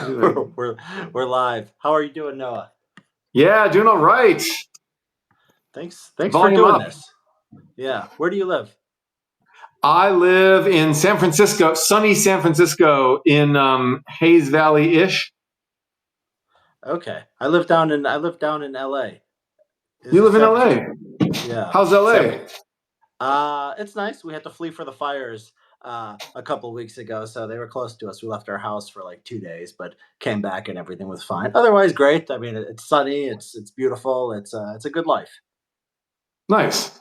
we're we're live. How are you doing, Noah? Yeah, doing all right. Thanks for Volume doing up. this. Yeah. Where do you live? I live in San Francisco, sunny San Francisco, in Hayes Valley-ish. Okay. I live down in LA. Is You it live in San LA. Francisco? Yeah. How's LA? It's nice. We had to flee for the fires a couple of weeks ago, so they were close to us. We left our house for like 2 days, but came back and everything was fine. Otherwise, great. I mean, it's sunny. It's beautiful. It's a good life. Nice.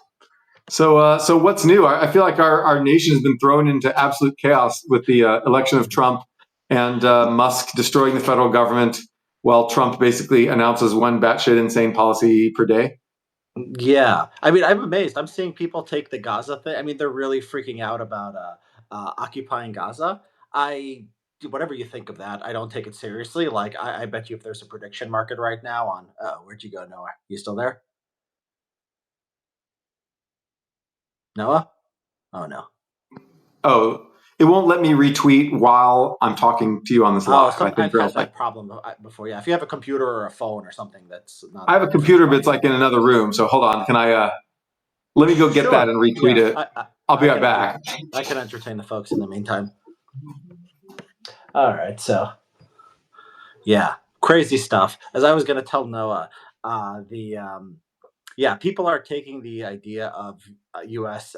So what's new? I feel like our nation has been thrown into absolute chaos with the election of Trump and Musk destroying the federal government while Trump basically announces one batshit insane policy per day. Yeah, I mean, I'm amazed. I'm seeing people take the Gaza thing. I mean, they're really freaking out about occupying Gaza. I whatever you think of that, I don't take it seriously. Like, I bet you if there's a prediction market right now on where'd you go, Noah? You still there, Noah? Oh no. Oh, it won't let me retweet while I'm talking to you on this Oh, live. I some think I've there's had like that problem before. Yeah, if you have a computer or a phone or something that's I not have a freaking computer, but it's playing. like in another room. So hold on. Can I let me go get that Sure. and retweet Yeah, it. I'll be I right can back. entertain the folks in the meantime. All right, so. Yeah, crazy stuff. As I was going to tell Noah, the yeah, people are taking the idea of U.S.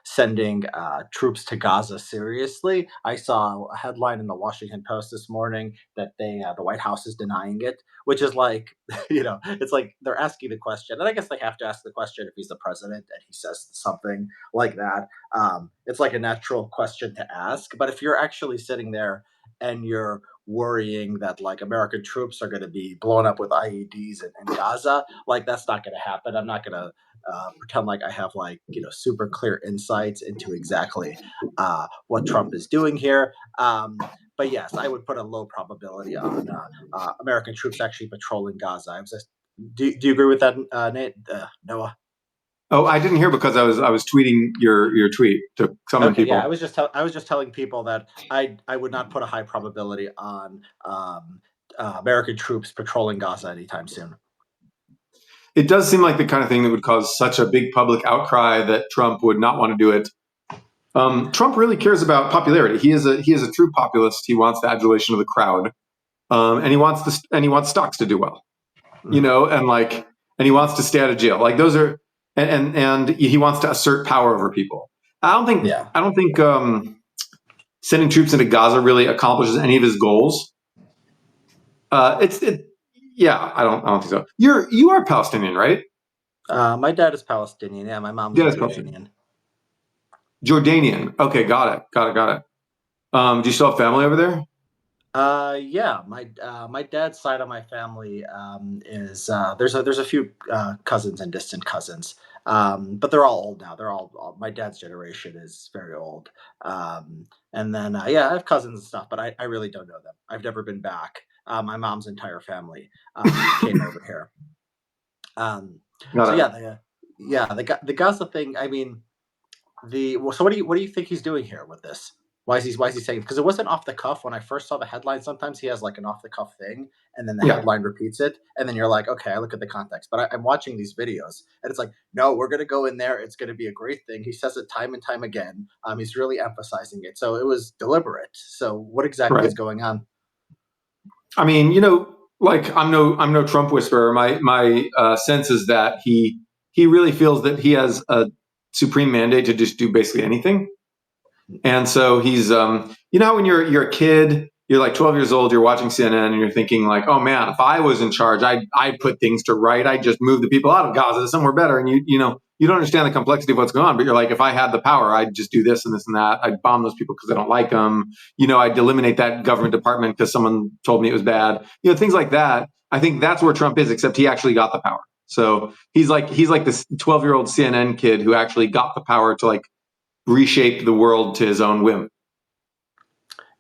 Sending troops to Gaza seriously. I saw a headline in the Washington Post this morning that the White House is denying it, which is like, it's like they're asking the question, and I guess they have to ask the question if he's the president and he says something like that. It's like a natural question to ask, but if you're actually sitting there and you're worrying that like American troops are going to be blown up with IEDs in Gaza, like that's not going to happen. I'm not going to pretend like I have like super clear insights into exactly what Trump is doing here. But yes, I would put a low probability on American troops actually patrolling Gaza. Do you agree with that, Nate? Noah? Oh, I didn't hear because I was tweeting your tweet to summon Okay, yeah, people. I was just telling people that I would not put a high probability on American troops patrolling Gaza anytime soon. It does seem like the kind of thing that would cause such a big public outcry that Trump would not want to do it. Trump really cares about popularity. He is a true populist. He wants the adulation of the crowd, and he wants stocks to do well. And he wants to stay out of jail. Like those are, and he wants to assert power over people. Yeah. I don't think sending troops into Gaza really accomplishes any of his goals. Yeah, I don't think so. You are Palestinian, right? My dad is Palestinian. Yeah, my mom's Yeah, a that's Palestinian. Jordanian. Jordanian. Okay, got it. Do you still have family over there? Yeah, my dad's side of my family is there's a few cousins and distant cousins, but they're all old now. They're all my dad's generation is very old, and then yeah, I have cousins and stuff, but I really don't know them. I've never been back. My mom's entire family came over here. Um, so Got yeah, it. the Gaza thing. I mean, so what do you think he's doing here with this? Why is he saying? Because it wasn't off the cuff when I first saw the headline. Sometimes he has like an off the cuff thing, and then the Yeah. headline repeats it, and then you're like, okay, I look at the context. But I'm watching these videos, and it's like, no, we're gonna go in there. It's gonna be a great thing. He says it time and time again. He's really emphasizing it, so it was deliberate. So what exactly Right. is going on? I mean, like I'm no Trump whisperer. My sense is that he really feels that he has a supreme mandate to just do basically anything. And so he's, how when you're a kid, you're like 12 years old, you're watching CNN and you're thinking like, oh man, if I was in charge, I'd put things to right. I'd just move the people out of Gaza to somewhere better. And you don't understand the complexity of what's going on, but you're like, if I had the power, I'd just do this and this and that. I'd bomb those people because I don't like them. I'd eliminate that government department because someone told me it was bad. Things like that. I think that's where Trump is, except he actually got the power. So he's like this 12-year-old CNN kid who actually got the power to like reshape the world to his own whim.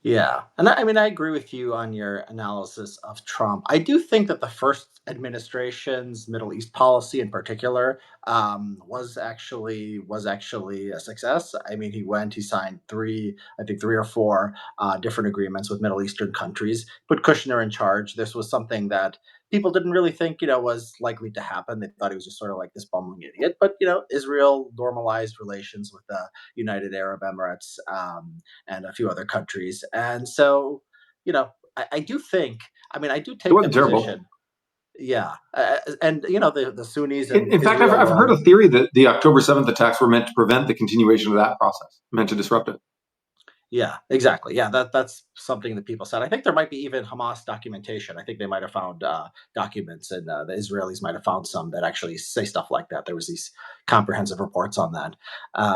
Yeah. And I mean, I agree with you on your analysis of Trump. I do think that the first administration's Middle East policy in particular was actually a success. I mean, he signed I think three or four different agreements with Middle Eastern countries, put Kushner in charge. This was something that people didn't really think, was likely to happen. They thought he was just sort of like this bumbling idiot. But, Israel normalized relations with the United Arab Emirates. And a few other countries. And so, I do think, I mean, I do It take the wasn't terrible. position. Yeah. And, the Sunnis In, and in fact, Israel I've were heard a all. theory that the October 7th attacks were meant to prevent the continuation of that process, meant to disrupt it. Yeah, exactly. Yeah, that's something that people said. I think there might be even Hamas documentation. I think they might have found documents, and the Israelis might have found some that actually say stuff like that. There was these comprehensive reports on that.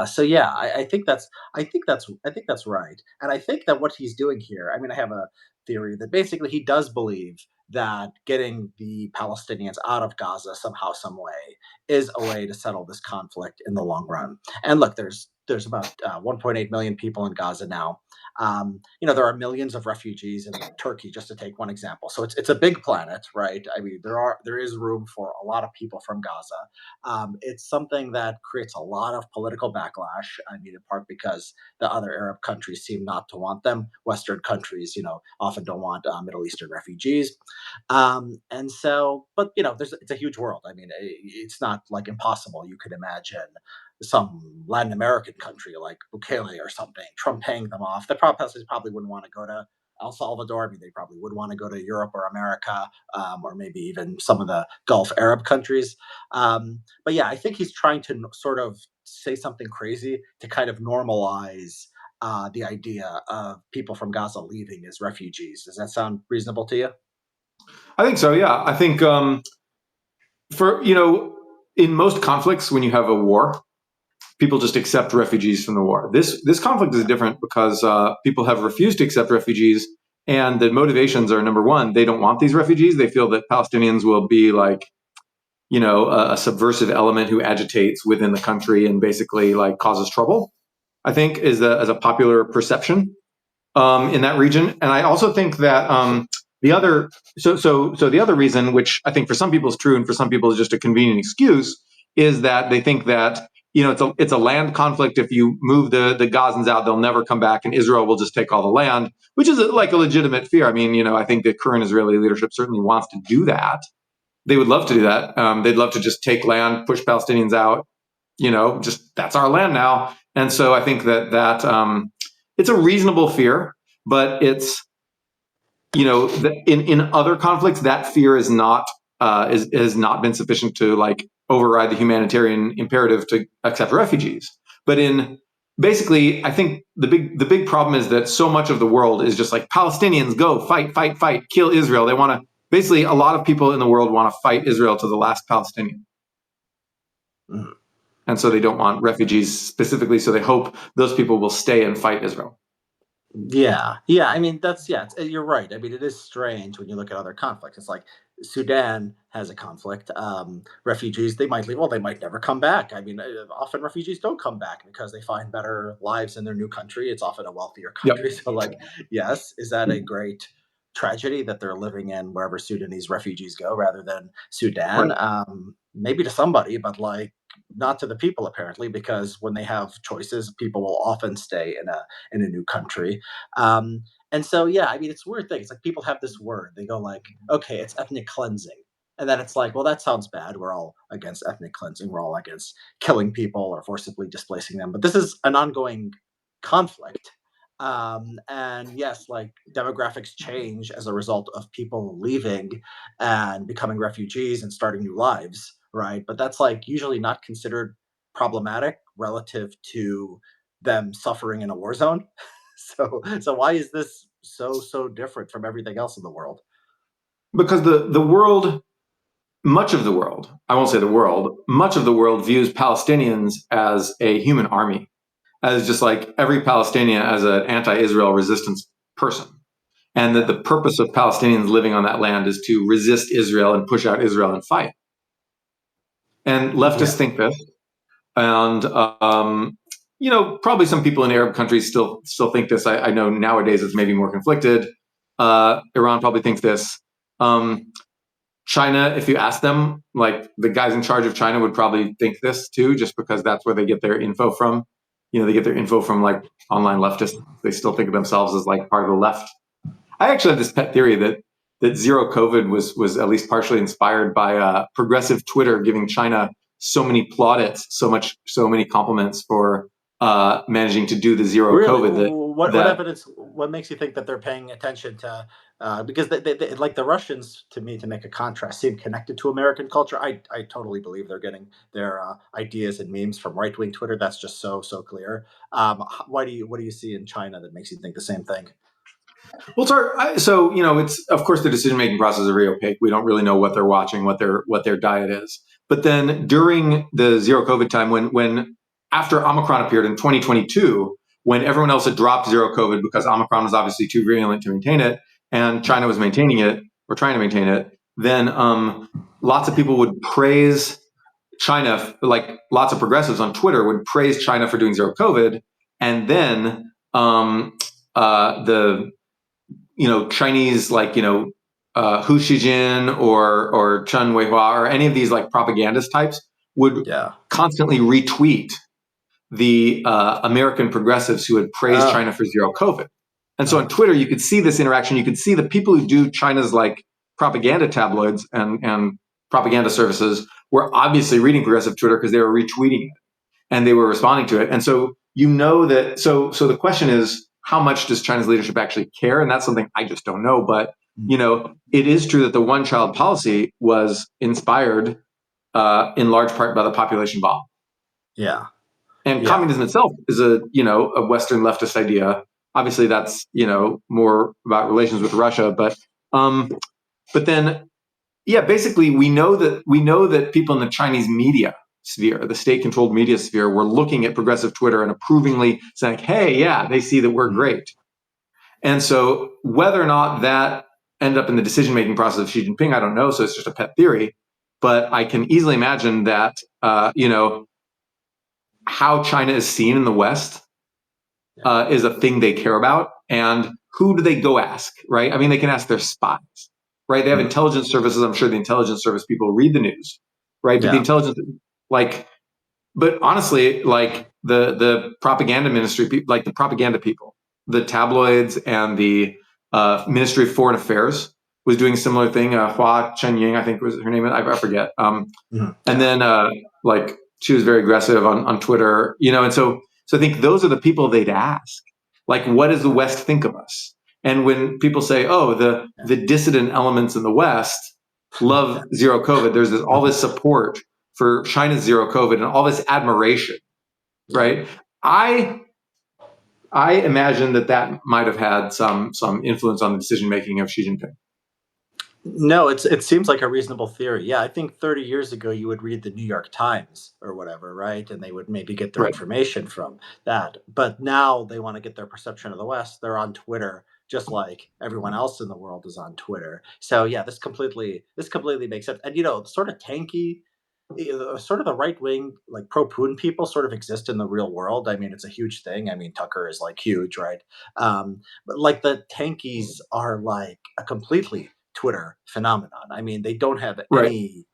So yeah, I think that's right, and I think that what he's doing here. I mean, I have a theory that basically he does believe that getting the Palestinians out of Gaza somehow, some way, is a way to settle this conflict in the long run. And look, there's about 1.8 million people in Gaza now. There are millions of refugees in Turkey, just to take one example. So it's a big planet, right? I mean, there is room for a lot of people from Gaza. It's something that creates a lot of political backlash. I mean, in part because the other Arab countries seem not to want them. Western countries, often don't want Middle Eastern refugees. And so, but it's a huge world. I mean, it's not like impossible. You could imagine some Latin American country like Bukele or something, Trump paying them off. The protesters probably wouldn't want to go to El Salvador. I mean, they probably would want to go to Europe or America, or maybe even some of the Gulf Arab countries. But yeah, I think he's trying to sort of say something crazy to kind of normalize the idea of people from Gaza leaving as refugees. Does that sound reasonable to you? I think so. Yeah, I think for in most conflicts, when you have a war, people just accept refugees from the war. This conflict is different because people have refused to accept refugees, and the motivations are: number one, they don't want these refugees. They feel that Palestinians will be like a subversive element who agitates within the country and basically like causes trouble. I think is as a popular perception in that region. And I also think that the other so the other reason, which I think for some people is true and for some people is just a convenient excuse, is that they think that it's a land conflict. If you move the Gazans out, they'll never come back, and Israel will just take all the land, which is like a legitimate fear. I mean, I think the current Israeli leadership certainly wants to do that. They would love to do that. They'd love to just take land, push Palestinians out. Just that's our land now. And so I think that it's a reasonable fear, but it's in other conflicts that fear is not has not been sufficient to like override the humanitarian imperative to accept refugees. But in basically, I think the big problem is that so much of the world is just like Palestinians go fight, fight, fight, kill Israel. They want to basically a lot of people in the world want to fight Israel to the last Palestinian. Mhm. And so they don't want refugees specifically. So they hope those people will stay and fight Israel. Yeah, yeah. I mean, you're right. I mean, it is strange when you look at other conflicts. It's like Sudan has a conflict. Refugees, they might leave. Well, they might never come back. I mean, often refugees don't come back because they find better lives in their new country. It's often a wealthier Yep. country. So, like, yes, is that a great tragedy that they're living in wherever Sudanese refugees go rather than Sudan? Right. Maybe to somebody, but like not to the people apparently, because when they have choices, people will often stay in a new country. And so, yeah, I mean, it's a weird thing. It's like people have this word. They go like, okay, it's ethnic cleansing. And then it's like, well, that sounds bad. We're all against ethnic cleansing. We're all against killing people or forcibly displacing them. But this is an ongoing conflict. And yes, like demographics change as a result of people leaving and becoming refugees and starting new lives, right? But that's like usually not considered problematic relative to them suffering in a war zone. So why is this so different from everything else in the world? Because the world, much of the world, I won't say the world, much of the world views Palestinians as a human army, as just like every Palestinian as an anti-Israel resistance person. And that the purpose of Palestinians living on that land is to resist Israel and push out Israel and fight. And Yeah. leftists think this. And probably some people in Arab countries still think this. I know nowadays it's maybe more conflicted. Iran probably thinks this. China, if you ask them, like the guys in charge of China would probably think this too, just because that's where they get their info from. They get their info from like online leftists. They still think of themselves as like part of the left. I actually have this pet theory that zero COVID was at least partially inspired by progressive Twitter giving China so many plaudits, so many compliments for managing to do the zero Really? COVID. What evidence? What makes you think that they're paying attention to? Because they, like the Russians, to me, to make a contrast, seem connected to American culture. I totally believe they're getting their ideas and memes from right wing Twitter. That's just so clear. What do you see in China that makes you think the same thing? Well, so it's of course the decision making process is very opaque. We don't really know what they're watching, what their diet is. But then during the zero COVID time, when after Omicron appeared in 2022, when everyone else had dropped zero COVID because Omicron was obviously too virulent to maintain it, and China was maintaining it or trying to maintain it, then lots of people would praise China, like lots of progressives on Twitter would praise China for doing zero COVID, and then the Chinese like Hu Xijin or Chen Weihua or any of these like propagandist types would constantly retweet the American progressives who had praised China for zero COVID. And so on Twitter, you could see this interaction. You could see the people who do China's like propaganda tabloids and propaganda services were obviously reading progressive Twitter because they were retweeting it and they were responding to it. And so that so the question is, how much does China's leadership actually care? And that's something I just don't know. But it is true that the one-child policy was inspired in large part by the population bomb. Yeah. And communism itself is a Western leftist idea. Obviously, that's more about relations with Russia. But then, basically, we know that people in the Chinese media sphere, the state-controlled media sphere, were looking at progressive Twitter and approvingly saying, "Hey, yeah, they see that we're great." And so, whether or not that ended up in the decision-making process of Xi Jinping, I don't know. So it's just a pet theory. But I can easily imagine that how China is seen in the West is a thing they care about. And who do they go ask, right? I mean, they can ask their spies, right? They have intelligence services. I'm sure the intelligence service people read the news, right? But the intelligence, but honestly, like the propaganda ministry, like the propaganda people, the tabloids and the Ministry of Foreign Affairs was doing a similar thing. Hua Chenying, I think was her name. I forget. And then like she was very aggressive on Twitter, and so I think those are the people they'd ask. Like, what does the West think of us? And when people say, "Oh, the dissident elements in the West love zero COVID," there's all this support for China's zero COVID and all this admiration, right? I imagine that might have had some influence on the decision making of Xi Jinping. No, it seems like a reasonable theory. Yeah, I think 30 years ago you would read the New York Times or whatever, right? And they would maybe get their information from that. But now they want to get their perception of the West. They're on Twitter, just like everyone else in the world is on Twitter. So yeah, this completely makes sense. And sort of tanky, sort of the right wing, like pro Putin people, sort of exist in the real world. I mean, it's a huge thing. I mean, Tucker is like huge, right? But like the tankies are like a completely Twitter phenomenon. I mean, they don't have anything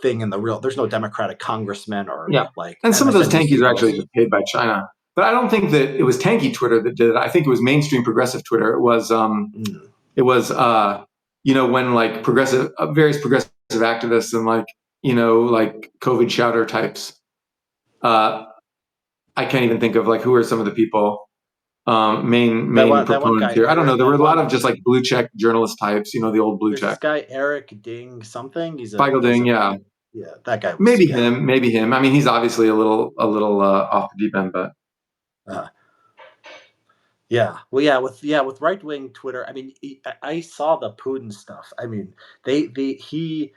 in the real. There's no Democratic congressman or like. And some of those tankies are actually just paid by China. But I don't think that it was tanky Twitter that did it. I think it was mainstream progressive Twitter. It was when like various progressive activists and like like COVID shouter types. I can't even think of like who are some of the people. Main proponents here. I don't know. There were a lot of just like blue check journalist types. The old blue check. This guy Eric Ding something. Feigl Ding, yeah, that guy. Maybe him. I mean, he's obviously a little off the deep end, but. With right wing Twitter. I mean, I saw the Putin stuff. I mean, he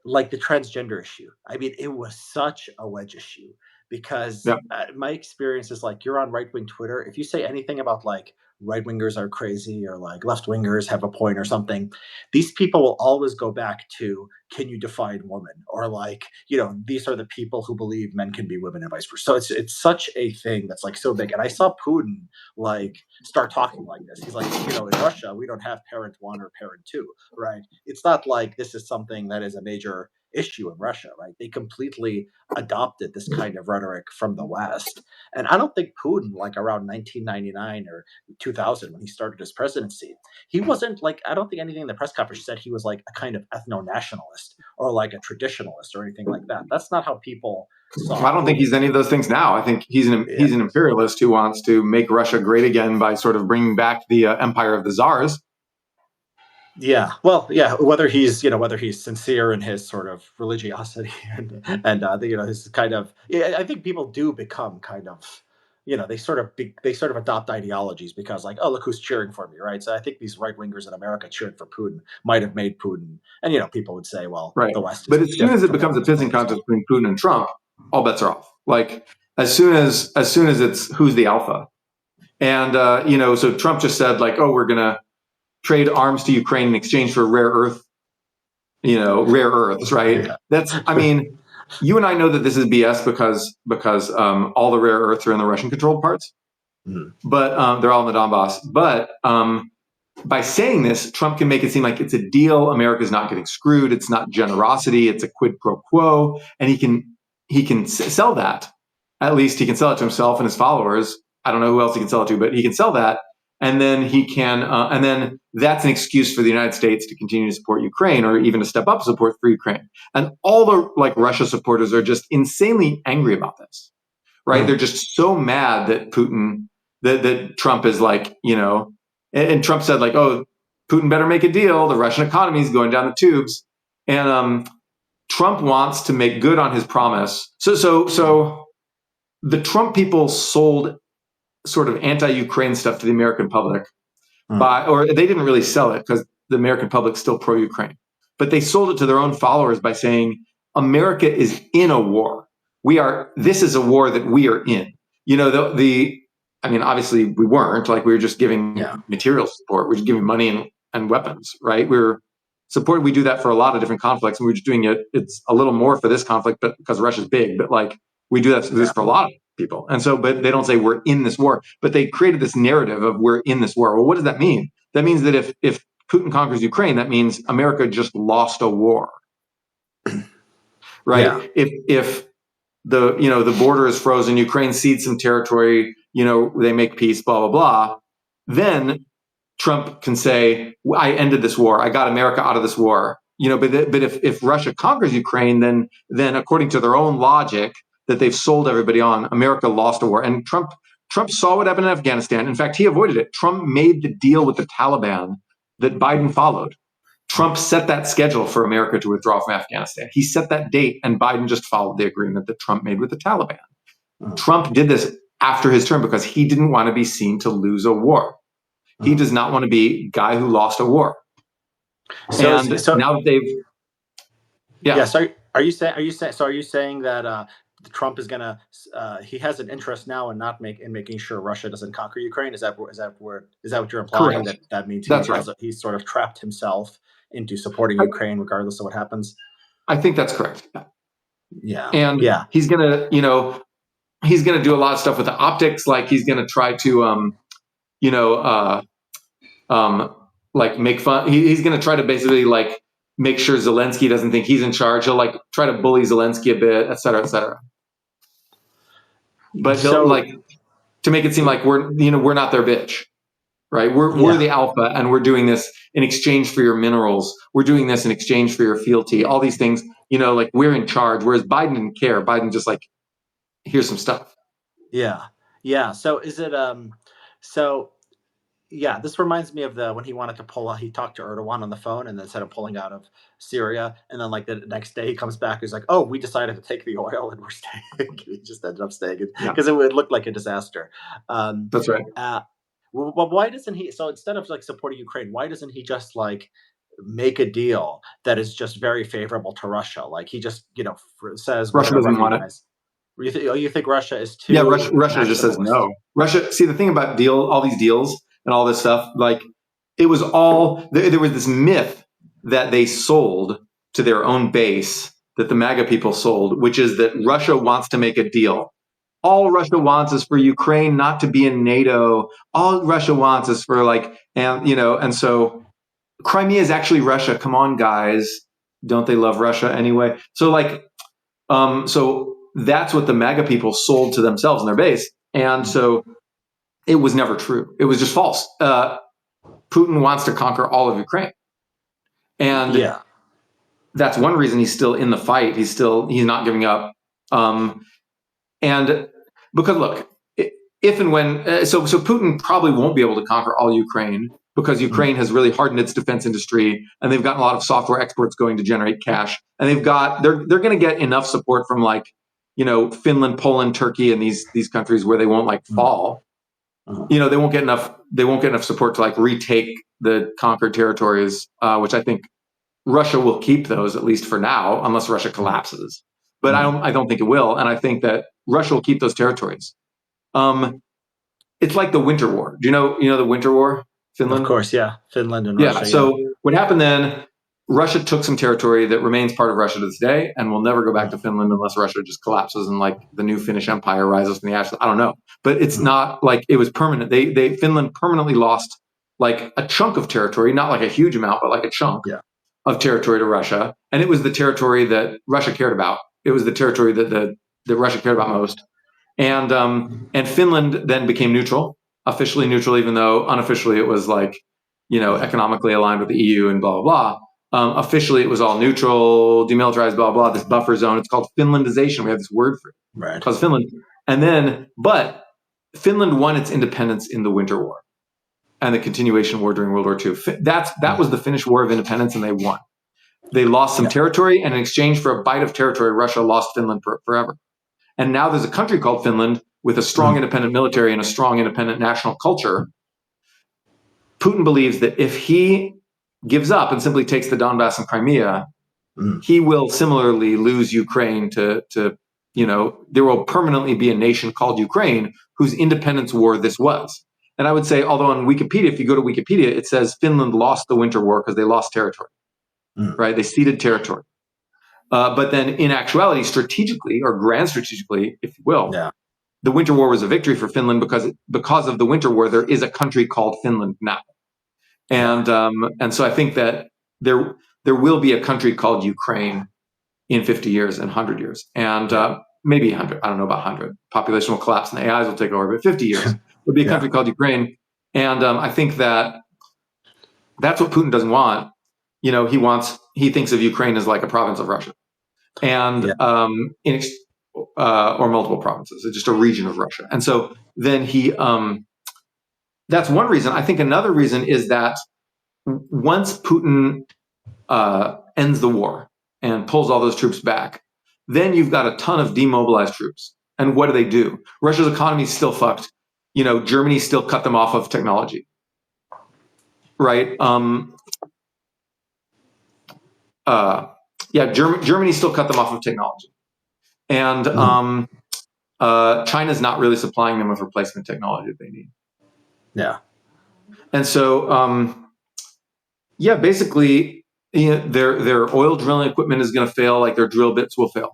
like the transgender issue. I mean, it was such a wedge issue because my experience is like you're on right wing Twitter. If you say anything about like right-wingers are crazy or like left-wingers have a point or something, these people will always go back to, can you define woman? Or like, these are the people who believe men can be women and vice versa. So it's such a thing that's like so big. And I saw Putin like start talking like this. He's like, in Russia, we don't have parent one or parent two, right? It's not like this is something that is a major issue in Russia, right? They completely adopted this kind of rhetoric from the West. And I don't think Putin, like around 1999 or 2000, when he started his presidency, he wasn't like, I don't think anything in the press conference said he was like a kind of ethno-nationalist or like a traditionalist or anything like that. That's not how people saw I don't think he's any of those things now. I think he's an imperialist who wants to make Russia great again by sort of bringing back the empire of the czars. Yeah, well, yeah. Whether he's sincere in his sort of religiosity and his kind of, I think people do become kind of, they sort of adopt ideologies because like, oh, look who's cheering for me, right? So I think these right wingers in America cheering for Putin might have made Putin, and people would say, well, right. The West. But as soon as it becomes a pissing contest between Putin and Trump, all bets are off. Like as soon as it's who's the alpha, and so Trump just said like, oh, we're gonna trade arms to Ukraine in exchange for rare earths, right? Yeah. That's, I mean, you and I know that this is BS because all the rare earths are in the Russian-controlled parts, but they're all in the Donbass. But by saying this, Trump can make it seem like it's a deal. America's not getting screwed. It's not generosity. It's a quid pro quo, and he can sell that. At least he can sell it to himself and his followers. I don't know who else he can sell it to, but he can sell that. And then he can, and then that's an excuse for the United States to continue to support Ukraine, or even to step up support for Ukraine. And all the Russia supporters are just insanely angry about this, right? They're just so mad that Putin, that Trump is like, and Trump said like, oh, Putin better make a deal. The Russian economy is going down the tubes, and Trump wants to make good on his promise. So the Trump people sold sort of anti-Ukraine stuff to the American public or they didn't really sell it because the American public's still pro-Ukraine, but they sold it to their own followers by saying, America is in a war. This is a war that we are in. I mean, obviously we weren't, like we were just giving material support. We're just giving money and weapons, right? We do that for a lot of different conflicts, and we're just doing it. It's a little more for this conflict, but because Russia's big, but like we do this for a lot of people. And so, but they don't say we're in this war, but they created this narrative of we're in this war. Well, what does that mean? That means that if Putin conquers Ukraine, that means America just lost a war, right? Yeah. If the border is frozen, Ukraine cedes some territory, they make peace, blah, blah, blah. Then Trump can say, I ended this war. I got America out of this war. But if Russia conquers Ukraine, then according to their own logic that they've sold everybody on, America lost a war. And Trump saw what happened in Afghanistan. In fact, he avoided it. Trump made the deal with the Taliban that Biden followed. Trump set that schedule for America to withdraw from Afghanistan. He set that date, and Biden just followed the agreement that Trump made with the Taliban. Trump did this after his term because he didn't want to be seen to lose a war. He does not want to be a guy who lost a war. So now that they've, So are you saying that Trump is gonna he has an interest now in making sure Russia doesn't conquer Ukraine? Is that what you're implying? Correct. That means he's sort of trapped himself into supporting Ukraine regardless of what happens? I think that's correct. Yeah. And he's gonna do a lot of stuff with the optics, like he's gonna try to like make fun. He's going to try to basically like make sure Zelensky doesn't think he's in charge. He'll like try to bully Zelensky a bit, et cetera, et cetera. But he'll like to make it seem like we're not their bitch, right? We're the alpha, and we're doing this in exchange for your minerals. We're doing this in exchange for your fealty. All these things, like we're in charge. Whereas Biden didn't care. Biden just like, here's some stuff. Yeah. So is it Yeah, this reminds me of when he wanted to he talked to Erdogan on the phone, and then instead of pulling out of Syria, and then like the next day he comes back, he's like, oh, we decided to take the oil and we're staying. He just ended up staying because it would look like a disaster. That's right. Well, why doesn't he, so instead of like supporting Ukraine, why doesn't he just like make a deal that is just very favorable to Russia? Like he just, says Russia doesn't want it. You think Russia is too? Yeah, Russia just says no. Russia. See, the thing about all these deals, and all this stuff. Like, it was all, there was this myth that they sold to their own base, that the MAGA people sold, which is that Russia wants to make a deal. All Russia wants is for Ukraine not to be in NATO. All Russia wants is for and so Crimea is actually Russia. Come on, guys. Don't they love Russia anyway? So so that's what the MAGA people sold to themselves and their base. And so it was never true. It was just false. Putin wants to conquer all of Ukraine. And that's one reason he's still in the fight. He's not giving up. And because look, if and when, so Putin probably won't be able to conquer all Ukraine, because Ukraine has really hardened its defense industry, and they've gotten a lot of software exports going to generate cash, and they're going to get enough support from Finland, Poland, Turkey, and these countries where they won't fall. They won't get enough support to retake the conquered territories, which I think Russia will keep those, at least for now, unless Russia collapses. But I don't think it will, and I think that Russia will keep those territories. It's like the Winter War. Do you know the Winter War? Finland? Of course, yeah. Finland and Russia. Yeah. So what happened then, Russia took some territory that remains part of Russia to this day and will never go back to Finland unless Russia just collapses and the new Finnish empire rises from the ashes. I don't know. But it's not like it was permanent. Finland permanently lost a chunk of territory, not a huge amount, but a chunk of territory to Russia. And it was the territory that Russia cared about. It was the territory that Russia cared about most. And Finland then became neutral, officially neutral, even though unofficially it was economically aligned with the EU and blah, blah, blah. Officially it was all neutral, demilitarized, blah, blah, this buffer zone. It's called Finlandization. We have this word for it. Right. It's called Finland. But Finland won its independence in the Winter War and the continuation war during World War II. That was the Finnish War of Independence, and they won. They lost some territory, and in exchange for a bite of territory, Russia lost Finland forever. And now there's a country called Finland with a strong independent military and a strong independent national culture. Putin believes that if he gives up and simply takes the Donbass and Crimea, he will similarly lose Ukraine to there will permanently be a nation called Ukraine whose independence war this was. And I would say, although on Wikipedia, if you go to Wikipedia, it says Finland lost the Winter War because they lost territory, right? They ceded territory. But then in actuality, strategically, or grand strategically, if you will, the Winter War was a victory for Finland because of the Winter War, there is a country called Finland now. And so I think that there will be a country called Ukraine in 50 years and 100 years. And maybe 100, I don't know about 100. Population will collapse and the AIs will take over, but 50 years, there'll be a country called Ukraine. And I think that that's what Putin doesn't want. He thinks of Ukraine as like a province of Russia. And or multiple provinces. It's just a region of Russia. And so then that's one reason. I think another reason is that once Putin ends the war and pulls all those troops back, then you've got a ton of demobilized troops. And what do? Russia's economy is still fucked. Germany still cut them off of technology, right? Germany still cut them off of technology. And China's not really supplying them with replacement technology that they need. Yeah. And so, basically, their oil drilling equipment is going to fail, like their drill bits will fail.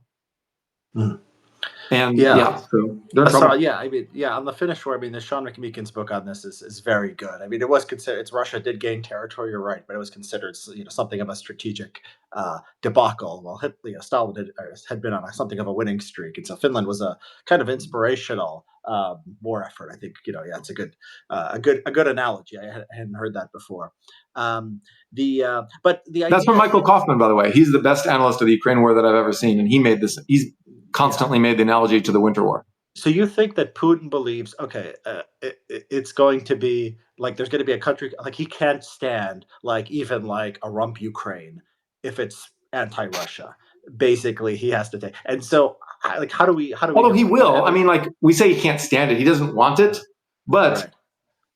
And so they're in trouble. On the Finnish War, the Sean McMeekin's book on this is very good. It was considered, Russia did gain territory, you're right, but it was considered something of a strategic debacle. Well, Stalin had been on something of a winning streak, and so Finland was a kind of inspirational war effort. I think it's a good analogy. I hadn't heard that before. But the idea, that's from Michael Kaufman, by the way. He's the best analyst of the Ukraine war that I've ever seen, and he made this. He's constantly made the analogy to the Winter War. So you think that Putin believes, it's going to be there's going to be a country he can't stand even a rump Ukraine if it's anti-Russia. Basically, he has to take. And so, how do we? Although he will. We say he can't stand it. He doesn't want it, but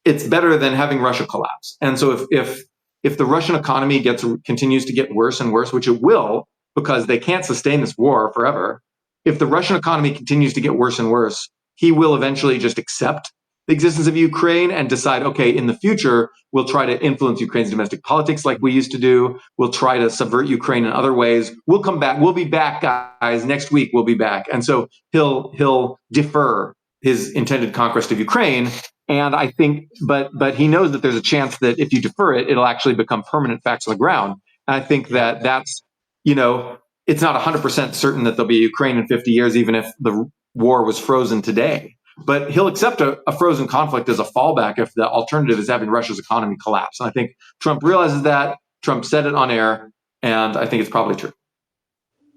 it's better than having Russia collapse. And so, if the Russian economy continues to get worse and worse, which it will, because they can't sustain this war forever. If the Russian economy continues to get worse and worse, he will eventually just accept the existence of Ukraine and decide, okay, in the future, we'll try to influence Ukraine's domestic politics like we used to do. We'll try to subvert Ukraine in other ways. We'll come back. We'll be back, guys. Next week, we'll be back. And so he'll defer his intended conquest of Ukraine. And I think, but he knows that there's a chance that if you defer it, it'll actually become permanent facts on the ground. And I think that that's, it's not 100% certain that there'll be Ukraine in 50 years, even if the war was frozen today. But he'll accept a frozen conflict as a fallback if the alternative is having Russia's economy collapse. And I think Trump realizes that. Trump said it on air, and I think it's probably true.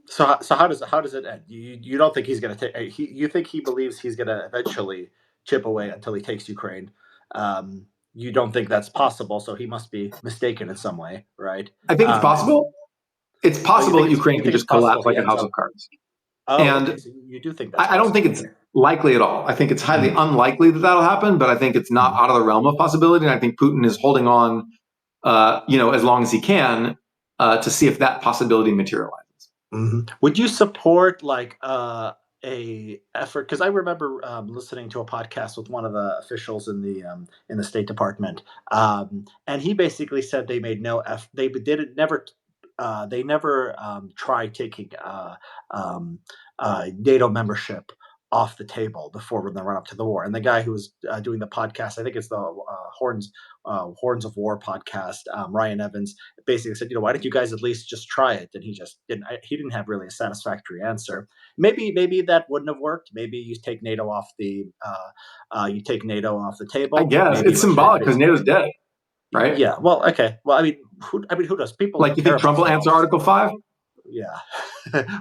So how does it end? You don't think he's going to take? You think he believes he's going to eventually chip away until he takes Ukraine? You don't think that's possible, so he must be mistaken in some way, right? I think it's possible. It's possible that Ukraine can just collapse like a house of cards. Oh, and okay, so you do think that's I don't think it's likely at all. I think it's highly unlikely that that'll happen, but I think it's not out of the realm of possibility. And I think Putin is holding on, as long as he can, to see if that possibility materializes. Mm-hmm. Would you support like a effort? Because I remember listening to a podcast with one of the officials in the State Department, and he basically said they made no effort. They didn't never. They never tried taking NATO membership off the table before when they run up to the war. And the guy who was doing the podcast, I think it's the Horns of War podcast, Ryan Evans, basically said, why don't you guys at least just try it? And he just didn't. He didn't have really a satisfactory answer. Maybe that wouldn't have worked. Maybe you take NATO off the table. I guess maybe it's symbolic because NATO's dead. Right? Yeah. Well, okay. Well, I mean, who does people like? You think Trump will answer Article 5? Yeah.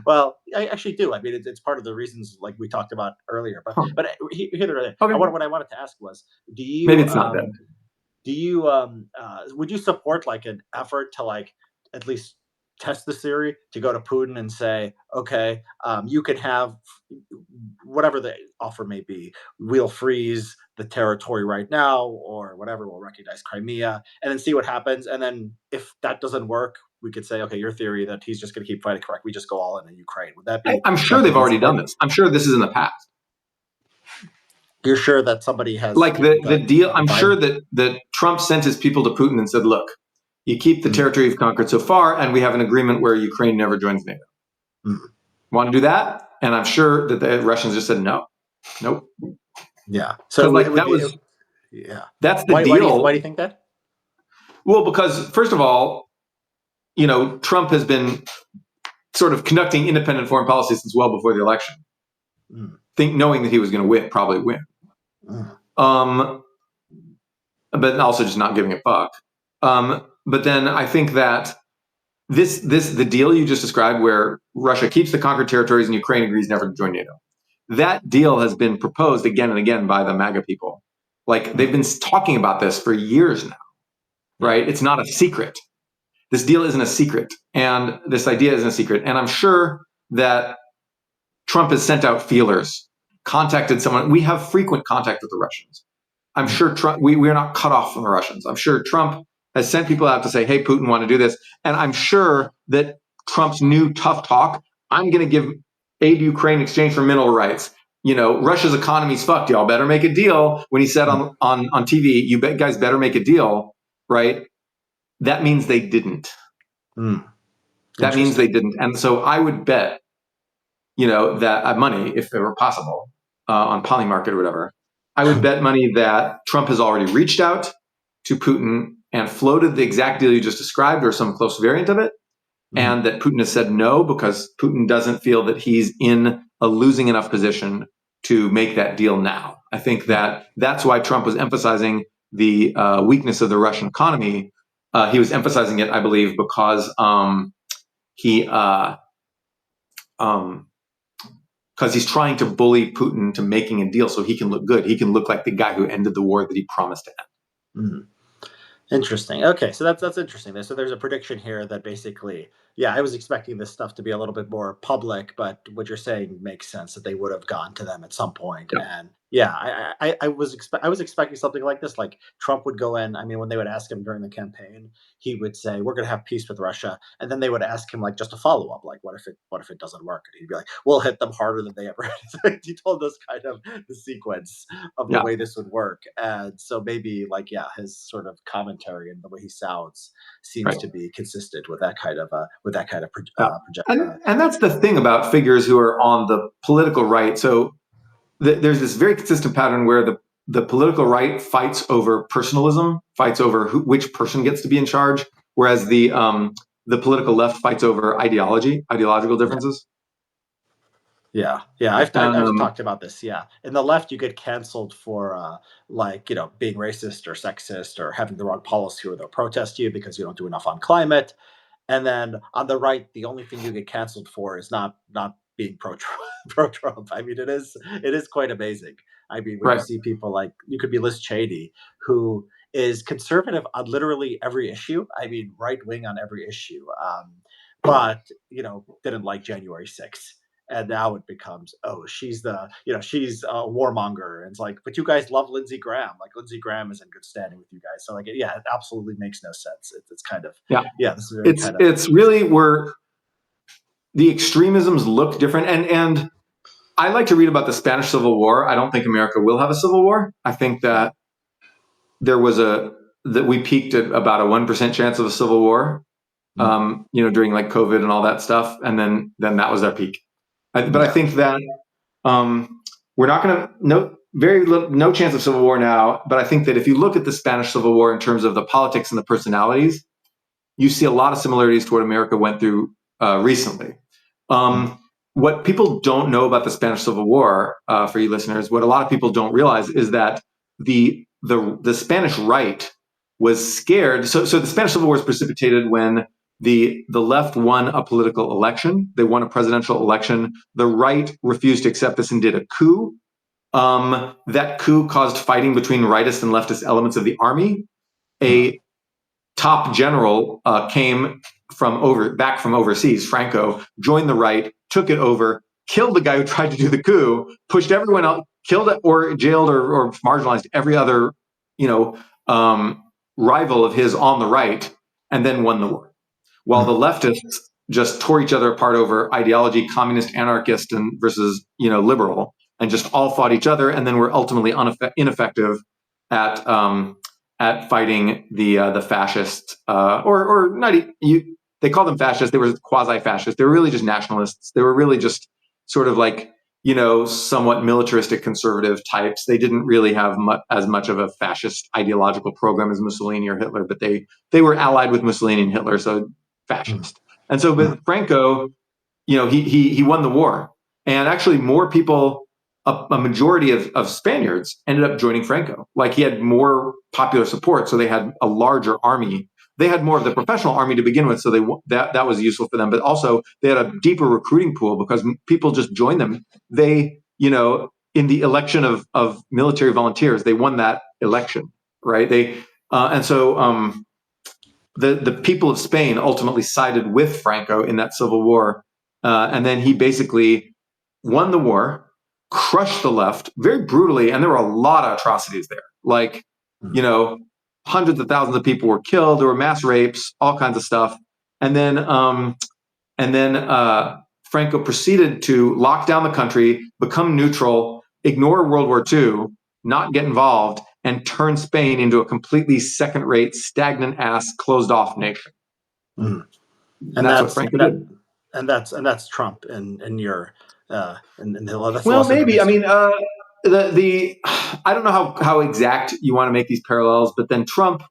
Well, I actually do. I mean, it's part of the reasons, like we talked about earlier. But here the okay. What I wanted to ask was, do you maybe it's not dead? Do you would you support like an effort to like at least test the theory, to go to Putin and say, okay, you can have whatever the offer may be. We'll freeze the territory right now, or whatever. We'll recognize Crimea, and then see what happens. And then if that doesn't work, we could say, okay, your theory that he's just going to keep fighting, correct? We just go all in Ukraine. Would that be? I'm sure they've already done this. I'm sure this is in the past. You're sure that somebody has like the deal? I'm sure that Trump sent his people to Putin and said, look, you keep the territory you've conquered so far, and we have an agreement where Ukraine never joins NATO. Want to do that? And I'm sure that the Russians just said no. Nope. Yeah. So that's the deal. Why do you think that? Well, because first of all, Trump has been sort of conducting independent foreign policy since well before the election. Knowing that he was going to probably win. But also just not giving a fuck. But then I think that the deal you just described, where Russia keeps the conquered territories and Ukraine agrees never to join NATO, that deal has been proposed again and again by the MAGA people. Like, they've been talking about this for years now, right? It's not a secret. This deal isn't a secret, and this idea isn't a secret. And I'm sure that Trump has sent out feelers, contacted someone. We have frequent contact with the Russians. I'm sure Trump, we are not cut off from the Russians. I'm sure Trump has sent people out to say, hey, Putin, want to do this? And I'm sure that Trump's new tough talk, I'm going to give aid to Ukraine in exchange for mineral rights. Russia's economy's fucked. Y'all better make a deal. When he said on TV, guys better make a deal, right? That means they didn't. That means they didn't. And so I would bet, that money, if it were possible, on Polymarket or whatever, I would bet money that Trump has already reached out to Putin and floated the exact deal you just described or some close variant of it, and that Putin has said no because Putin doesn't feel that he's in a losing enough position to make that deal now. I think that's why Trump was emphasizing the weakness of the Russian economy. He was emphasizing it, I believe, because he's trying to bully Putin to making a deal so he can look good. He can look like the guy who ended the war that he promised to end. Interesting. Okay, so that's interesting. So there's a prediction here that basically, I was expecting this stuff to be a little bit more public, but what you're saying makes sense, that they would have gone to them at some point and Yeah, I was expecting something like this. Like Trump would go in. I mean, when they would ask him during the campaign, he would say, "We're going to have peace with Russia," and then they would ask him like just a follow up, like, what if it doesn't work?" And he'd be like, "We'll hit them harder than they ever." He told us kind of the sequence of the Yeah, way this would work, and so maybe like yeah, his sort of commentary and the way he sounds seems right. to be consistent with that kind of Yeah. project. And that's the thing about figures who are on the political right. So there's this very consistent pattern where the political right fights over personalism, fights over which person gets to be in charge, whereas the political left fights over ideological Yeah. differences. Yeah. I've Um, talked about this. Yeah, in the left, you get canceled for like being racist or sexist or having the wrong policy, or they'll protest you because you don't do enough on climate. And then on the right, the only thing you get canceled for is not being pro pro Trump. I mean, it is quite amazing. I mean, when you right. see people like you could be Liz Cheney, who is conservative on literally every issue. I mean, right wing on every issue, but didn't like January 6th. And now it becomes, oh, she's a warmonger, and it's like, but you guys love Lindsey Graham. Like Lindsey Graham is in good standing with you guys, so like, yeah, it absolutely makes no sense. It's kind of Yeah, yeah, this is very it's kind of it's really where the extremisms look different, and I like to read about the Spanish Civil War. I don't think America will have a civil war. I think yeah, that there was that we peaked at about a 1% chance of a civil war, mm, during like COVID and all that stuff, and then that was our peak. But I yeah, think that we're not going to no chance of civil war now. But I think that if you look at the Spanish Civil War in terms of the politics and the personalities, you see a lot of similarities to what America went through recently. mm, What people don't know about the Spanish Civil War, for you listeners, what a lot of people don't realize is that the Spanish right was scared. So the Spanish Civil War was precipitated when the left won a political election. They won a presidential election. The right refused to accept this and did a coup. That coup caused fighting between rightist and leftist elements of the army. mm, A top general came back from overseas. Franco joined the right, took it over, killed the guy who tried to do the coup, pushed everyone out, killed or jailed or marginalized every other, you know, rival of his on the right, and then won the war. While the mm, leftists just tore each other apart over ideology, communist, anarchist, and versus liberal, and just all fought each other, and then were ultimately ineffective at fighting the fascists, or not. They call them fascists. They were quasi-fascists. They were really just nationalists. They were really just sort of like somewhat militaristic conservative types. They didn't really have as much of a fascist ideological program as Mussolini or Hitler, but they were allied with Mussolini and Hitler, so mm, fascist. And so mm, with Franco, he won the war, and actually more people, a majority of Spaniards ended up joining Franco. Like he had more popular support, so they had a larger army. They had more of the professional army to begin with, so that was useful for them. But also they had a deeper recruiting pool because people just joined them. They, in the election of military volunteers, they won that election, right? And so the people of Spain ultimately sided with Franco in that civil war, and then he basically won the war, crushed the left very brutally, and there were a lot of atrocities there. Like, mm. you know, hundreds of thousands of people were killed. There were mass rapes, all kinds of stuff, and then Franco proceeded to lock down the country, become neutral, ignore World War II, not get involved, and turn Spain into a completely second-rate, stagnant-ass, closed-off nation. Mm. And and that's what that's Franco and that did. and that's Trump in your in the that's the Well, lesson from maybe. I history. mean, the I don't know how exact you want to make these parallels, but then Trump,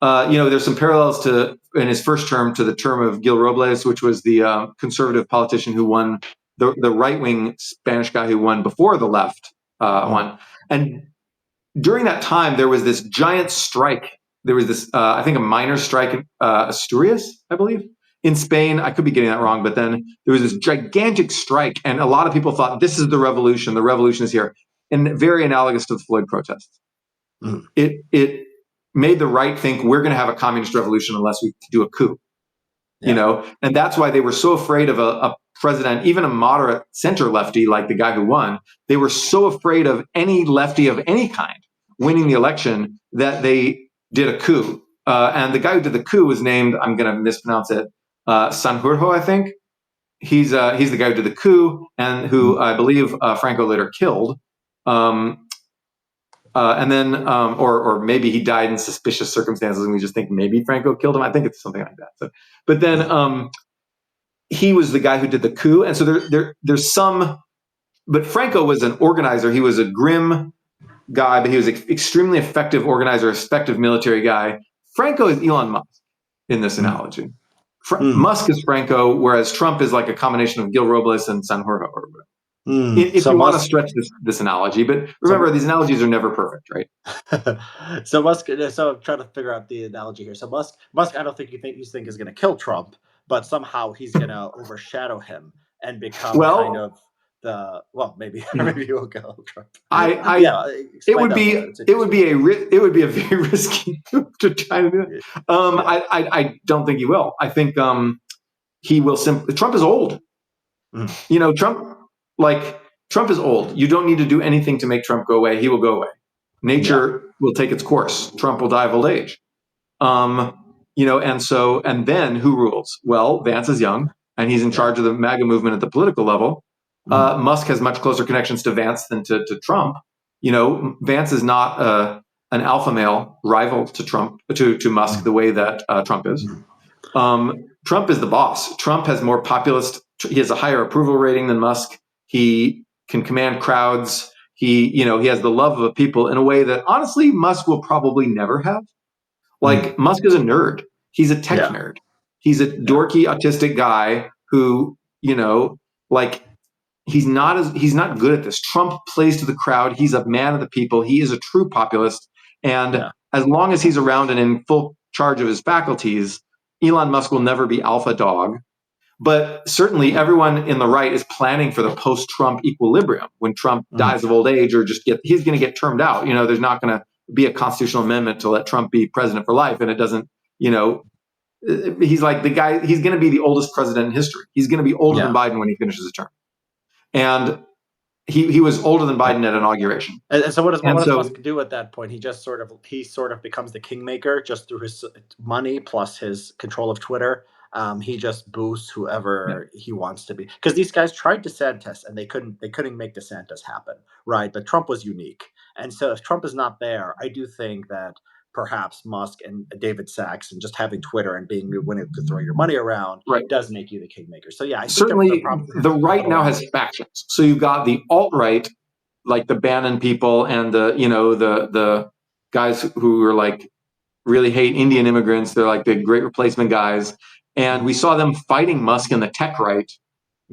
there's some parallels to in his first term to the term of Gil Robles, which was the conservative politician who won, the right wing Spanish guy who won before the left Mm, won. And during that time, there was this giant strike. There was this, I think, a miners' strike in Asturias, I believe, in Spain. I could be getting that wrong, but then there was this gigantic strike, and a lot of people thought this is the revolution. The revolution is here, and very analogous to the Floyd protests. mm, It made the right think we're going to have a communist revolution unless we do a coup. yeah. And that's why they were so afraid of president, even a moderate center lefty like the guy who won, they were so afraid of any lefty of any kind winning the election that they did a coup. And the guy who did the coup was named, I'm going to mispronounce it, Sanjurjo, I think. He's the guy who did the coup and who I believe Franco later killed. And then, or maybe he died in suspicious circumstances, and we just think maybe Franco killed him. I think it's something like that. So, but then he was the guy who did the coup, and so there's some. But Franco was an organizer. He was a grim guy, but he was an extremely effective organizer, effective military guy. Franco is Elon Musk in this analogy. Musk is Franco, whereas Trump is like a combination of Gil Robles and Sanjurjo. If you want to stretch this analogy, but remember, these analogies are never perfect, right? So I'm trying to figure out the analogy here. So Musk, I don't think you think is going to kill Trump, but somehow he's going to overshadow him and become kind of maybe you will kill Trump. It would be a very risky move to try to do it. I don't think he will. I think he will simply. Trump is old. You know, Trump is old. You don't need to do anything to make Trump go away. He will go away. Nature will take its course. Trump will die of old age. You know, and then who rules? Well, Vance is young, and he's in charge of the MAGA movement at the political level. Musk has much closer connections to Vance than to Trump. You know, Vance is not an alpha male rival to Trump, to Musk the way that Trump is. Trump is the boss. Trump has more populist. He has a higher approval rating than Musk. He can command crowds. He has the love of the people in a way that honestly Musk will probably never have. Like Musk is a nerd. He's a tech nerd. He's a dorky autistic guy who, he's not good at this. Trump plays to the crowd. He's a man of the people. He is a true populist. And as long as he's around and in full charge of his faculties, Elon Musk will never be alpha dog. But certainly everyone in the right is planning for the post-Trump equilibrium when Trump dies of old age or he's going to get termed out. You know, there's not going to be a constitutional amendment to let Trump be president for life. And it doesn't, he's like the guy, he's going to be the oldest president in history. He's going to be older than Biden when he finishes his term. And he was older than Biden at inauguration. And so what does Musk do at that point? He just sort of becomes the kingmaker just through his money plus his control of Twitter. He just boosts whoever he wants to be, because these guys tried DeSantis and they couldn't make DeSantis happen, right? But Trump was unique, and so if Trump is not there, I do think that perhaps Musk and David Sachs and just having Twitter and being willing to throw your money around does make you the kingmaker. So I think certainly the right now has factions. So you've got the alt-right, like the Bannon people and the guys who are like really hate Indian immigrants. They're like the Great Replacement guys. And we saw them fighting Musk and the tech right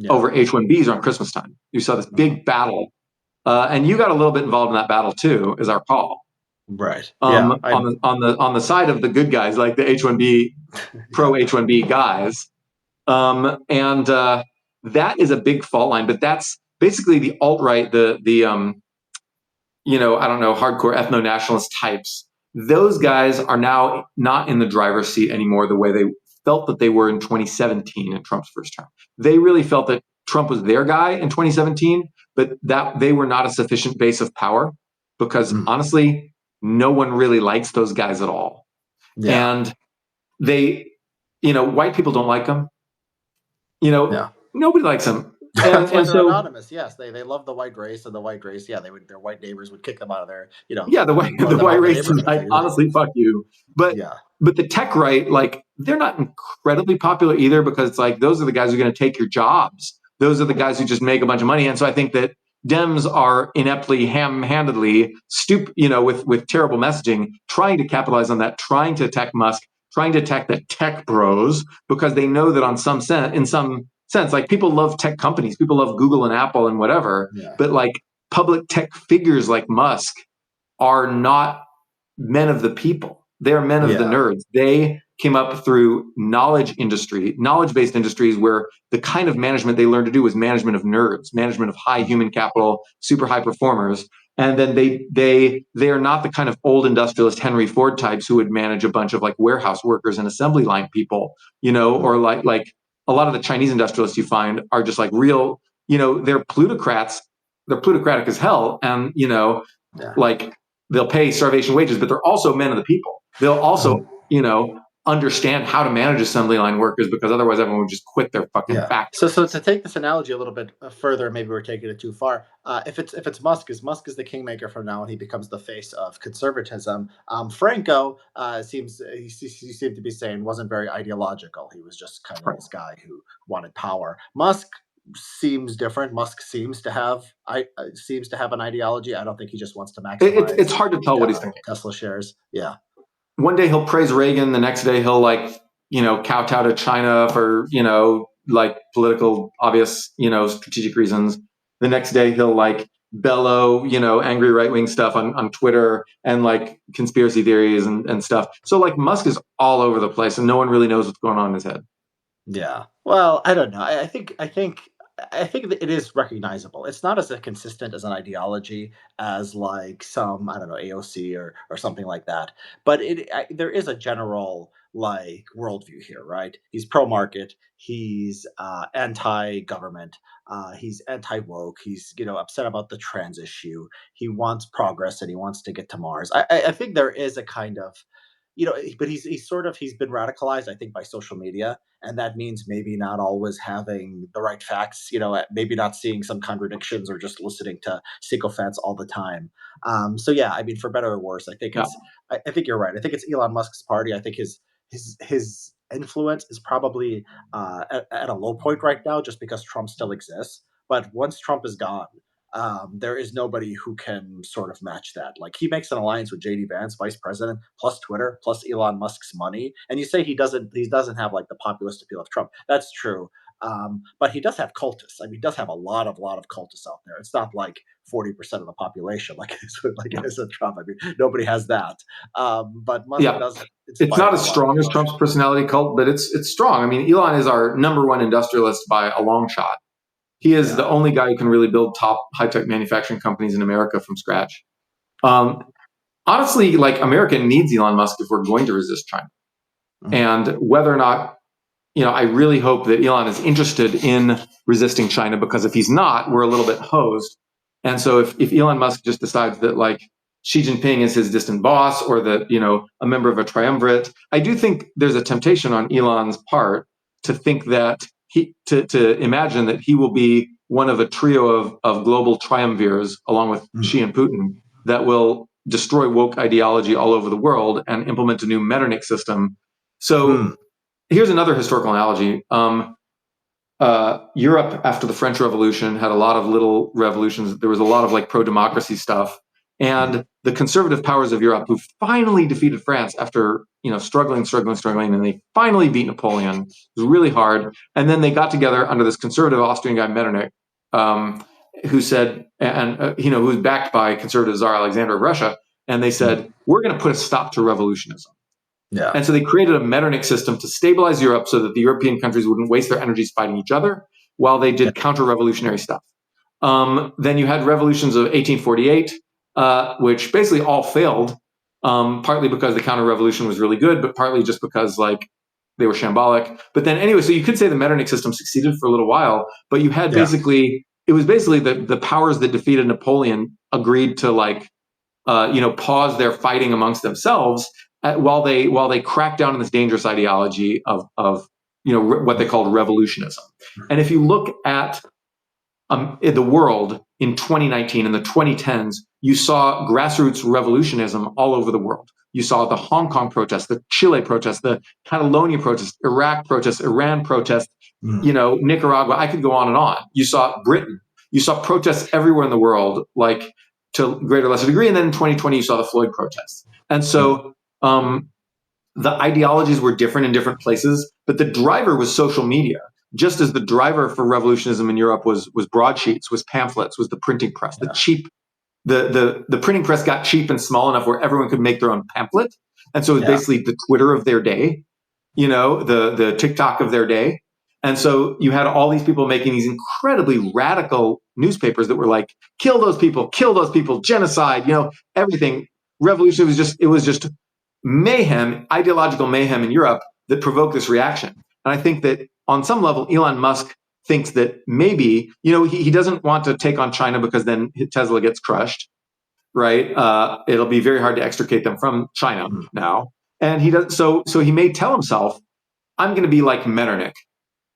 over H-1Bs on Christmas time. You saw this big battle. And you got a little bit involved in that battle too, as I recall. Right. On the side of the good guys, like the H-1B, pro H-1B guys. And that is a big fault line. But that's basically the alt-right, the hardcore ethno-nationalist types. Those guys are now not in the driver's seat anymore the way they felt that they were in 2017 in Trump's first term. They really felt that Trump was their guy in 2017, but that they were not a sufficient base of power because honestly, no one really likes those guys at all. Yeah. And they, white people don't like them. Nobody likes them. And so anonymous, yes, they love the white race, and the white race, their white neighbors would kick them out of their, the white race is like, honestly, fuck you. But the tech right, like, they're not incredibly popular either, because it's like those are the guys who are going to take your jobs. Those are the guys who just make a bunch of money, and so I think that Dems are ineptly, ham-handedly, with terrible messaging, trying to capitalize on that, trying to attack Musk, trying to attack the tech bros, because they know that in some sense, like, people love tech companies, people love Google and Apple and whatever, but like public tech figures like Musk are not men of the people. They're men of the nerds. They came up through knowledge-based industries where the kind of management they learned to do was management of nerds, management of high human capital, super high performers. And then they are not the kind of old industrialist Henry Ford types who would manage a bunch of like warehouse workers and assembly line people, or like a lot of the Chinese industrialists you find are just like real, they're plutocrats. They're plutocratic as hell. And, like they'll pay starvation wages, but they're also men of the people. They'll also, understand how to manage assembly line workers, because otherwise everyone would just quit their fucking factory. So to take this analogy a little bit further, maybe we're taking it too far. If it's Musk is the kingmaker from now, and he becomes the face of conservatism. Franco seems he seemed to be saying wasn't very ideological. He was just kind of this guy who wanted power. Musk seems different. Musk seems to have an ideology. I don't think he just wants to maximize. It's hard to tell what he's thinking. Tesla shares. Yeah. One day he'll praise Reagan. The next day he'll kowtow to China for, like political, obvious, strategic reasons. The next day he'll bellow, angry right-wing stuff on Twitter and like conspiracy theories and stuff. So like Musk is all over the place and no one really knows what's going on in his head. Yeah. Well, I don't know. I think that it is recognizable. It's not as consistent as an ideology as like some, I don't know, AOC or something like that. But there is a general like worldview here, right? He's pro-market. He's anti-government. He's anti-woke. He's upset about the trans issue. He wants progress and he wants to get to Mars. I think there is a kind of but he's been radicalized, I think, by social media, and that means maybe not always having the right facts, maybe not seeing some contradictions or just listening to sycophants all the time. So yeah, I mean, for better or worse, I think I think you're right. I think it's Elon Musk's party. I think his influence is probably at a low point right now, just because Trump still exists. But once Trump is gone, there is nobody who can sort of match that. Like he makes an alliance with JD Vance, vice president, plus Twitter, plus Elon Musk's money. And you say he doesn't have like the populist appeal of Trump. That's true. But he does have cultists. I mean, he does have a lot of cultists out there. It's not like 40% of the population like it is with Trump. I mean, nobody has that. But Musk does. It's not as strong as Trump's personality cult, but it's strong. I mean, Elon is our number one industrialist by a long shot. He is the only guy who can really build top high-tech manufacturing companies in America from scratch. Honestly, like America needs Elon Musk if we're going to resist China. Mm-hmm. And whether or not, I really hope that Elon is interested in resisting China, because if he's not, we're a little bit hosed. And so if Elon Musk just decides that like Xi Jinping is his distant boss, or that, a member of a triumvirate, I do think there's a temptation on Elon's part to think that to imagine that he will be one of a trio of global triumvirs along with Xi and Putin that will destroy woke ideology all over the world and implement a new Metternich system. So here's another historical analogy. Europe after the French Revolution had a lot of little revolutions. There was a lot of like pro-democracy stuff. And the conservative powers of Europe, who finally defeated France after struggling, and they finally beat Napoleon. It was really hard. And then they got together under this conservative Austrian guy Metternich, who said, who was backed by conservative Tsar Alexander of Russia, and they said, we're going to put a stop to revolutionism. Yeah. And so they created a Metternich system to stabilize Europe so that the European countries wouldn't waste their energies fighting each other while they did counter-revolutionary stuff. Then you had revolutions of 1848. Which basically all failed, partly because the counter-revolution was really good, but partly just because like they were shambolic. But then anyway, so you could say the Metternich system succeeded for a little while, but you had basically the powers that defeated Napoleon agreed to like pause their fighting amongst themselves while they cracked down on this dangerous ideology of what they called revolutionism. And if you look at in the world in 2019, in the 2010s, you saw grassroots revolutionism all over the world. You saw the Hong Kong protests, the Chile protests, the Catalonia protests, Iraq protests, Iran protests, Nicaragua. I could go on and on. You saw Britain. You saw protests everywhere in the world, like to a greater or lesser degree. And then in 2020, you saw the Floyd protests. And so the ideologies were different in different places, but the driver was social media. Just as the driver for revolutionism in Europe was broadsheets, was pamphlets, was the printing press. The printing press got cheap and small enough where everyone could make their own pamphlet. And so it was basically the Twitter of their day, the TikTok of their day. And so you had all these people making these incredibly radical newspapers that were like, kill those people, genocide, everything. Revolution was just mayhem, ideological mayhem in Europe that provoked this reaction. And I think that on some level, Elon Musk thinks that maybe, he doesn't want to take on China because then Tesla gets crushed, right? It'll be very hard to extricate them from China now. And he does so he may tell himself, I'm going to be like Metternich.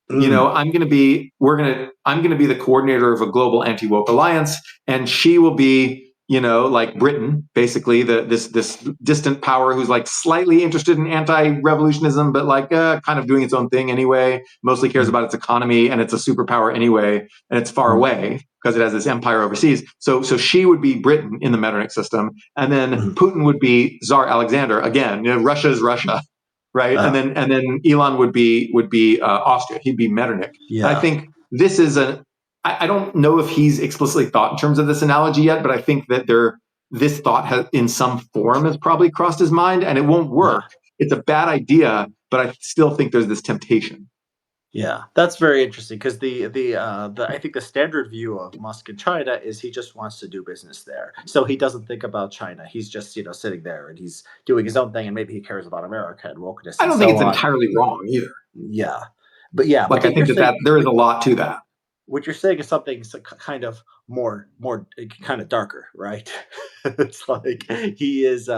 I'm going to be the coordinator of a global anti-woke alliance, and she will be, like Britain, basically this distant power who's like slightly interested in anti-revolutionism, but like kind of doing its own thing anyway, mostly cares about its economy, and it's a superpower anyway, and it's far away because it has this empire overseas. So she would be Britain in the Metternich system, and then Putin would be Tsar Alexander again. Russia is Russia. Right, and then Elon would be Austria. He'd be Metternich. Yeah. And I think this is I don't know if he's explicitly thought in terms of this analogy yet, but I think that this thought has, in some form, has probably crossed his mind, and it won't work. It's a bad idea, but I still think there's this temptation. Yeah, that's very interesting because I think the standard view of Musk in China is he just wants to do business there, so he doesn't think about China. He's just sitting there and he's doing his own thing, and maybe he cares about America and wokeness. I don't think it's entirely wrong either. Yeah, but yeah, like I think that there is a lot to that. What you're saying is something kind of more kind of darker, right? It's like he is,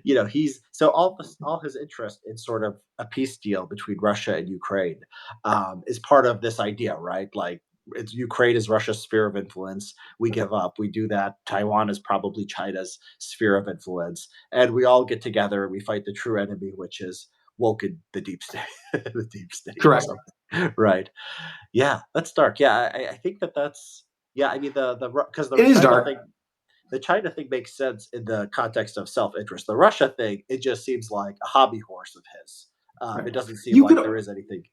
he's so all his interest in sort of a peace deal between Russia and Ukraine is part of this idea, right? Like it's Ukraine is Russia's sphere of influence. We give up. We do that. Taiwan is probably China's sphere of influence, and we all get together and we fight the true enemy, which is woke in the deep state. The deep state. Correct. Right. Yeah, that's dark. Yeah, I think that's I mean because it is dark. The China thing makes sense in the context of self-interest. The Russia thing, it just seems like a hobby horse of his. Right. It doesn't seem like there is anything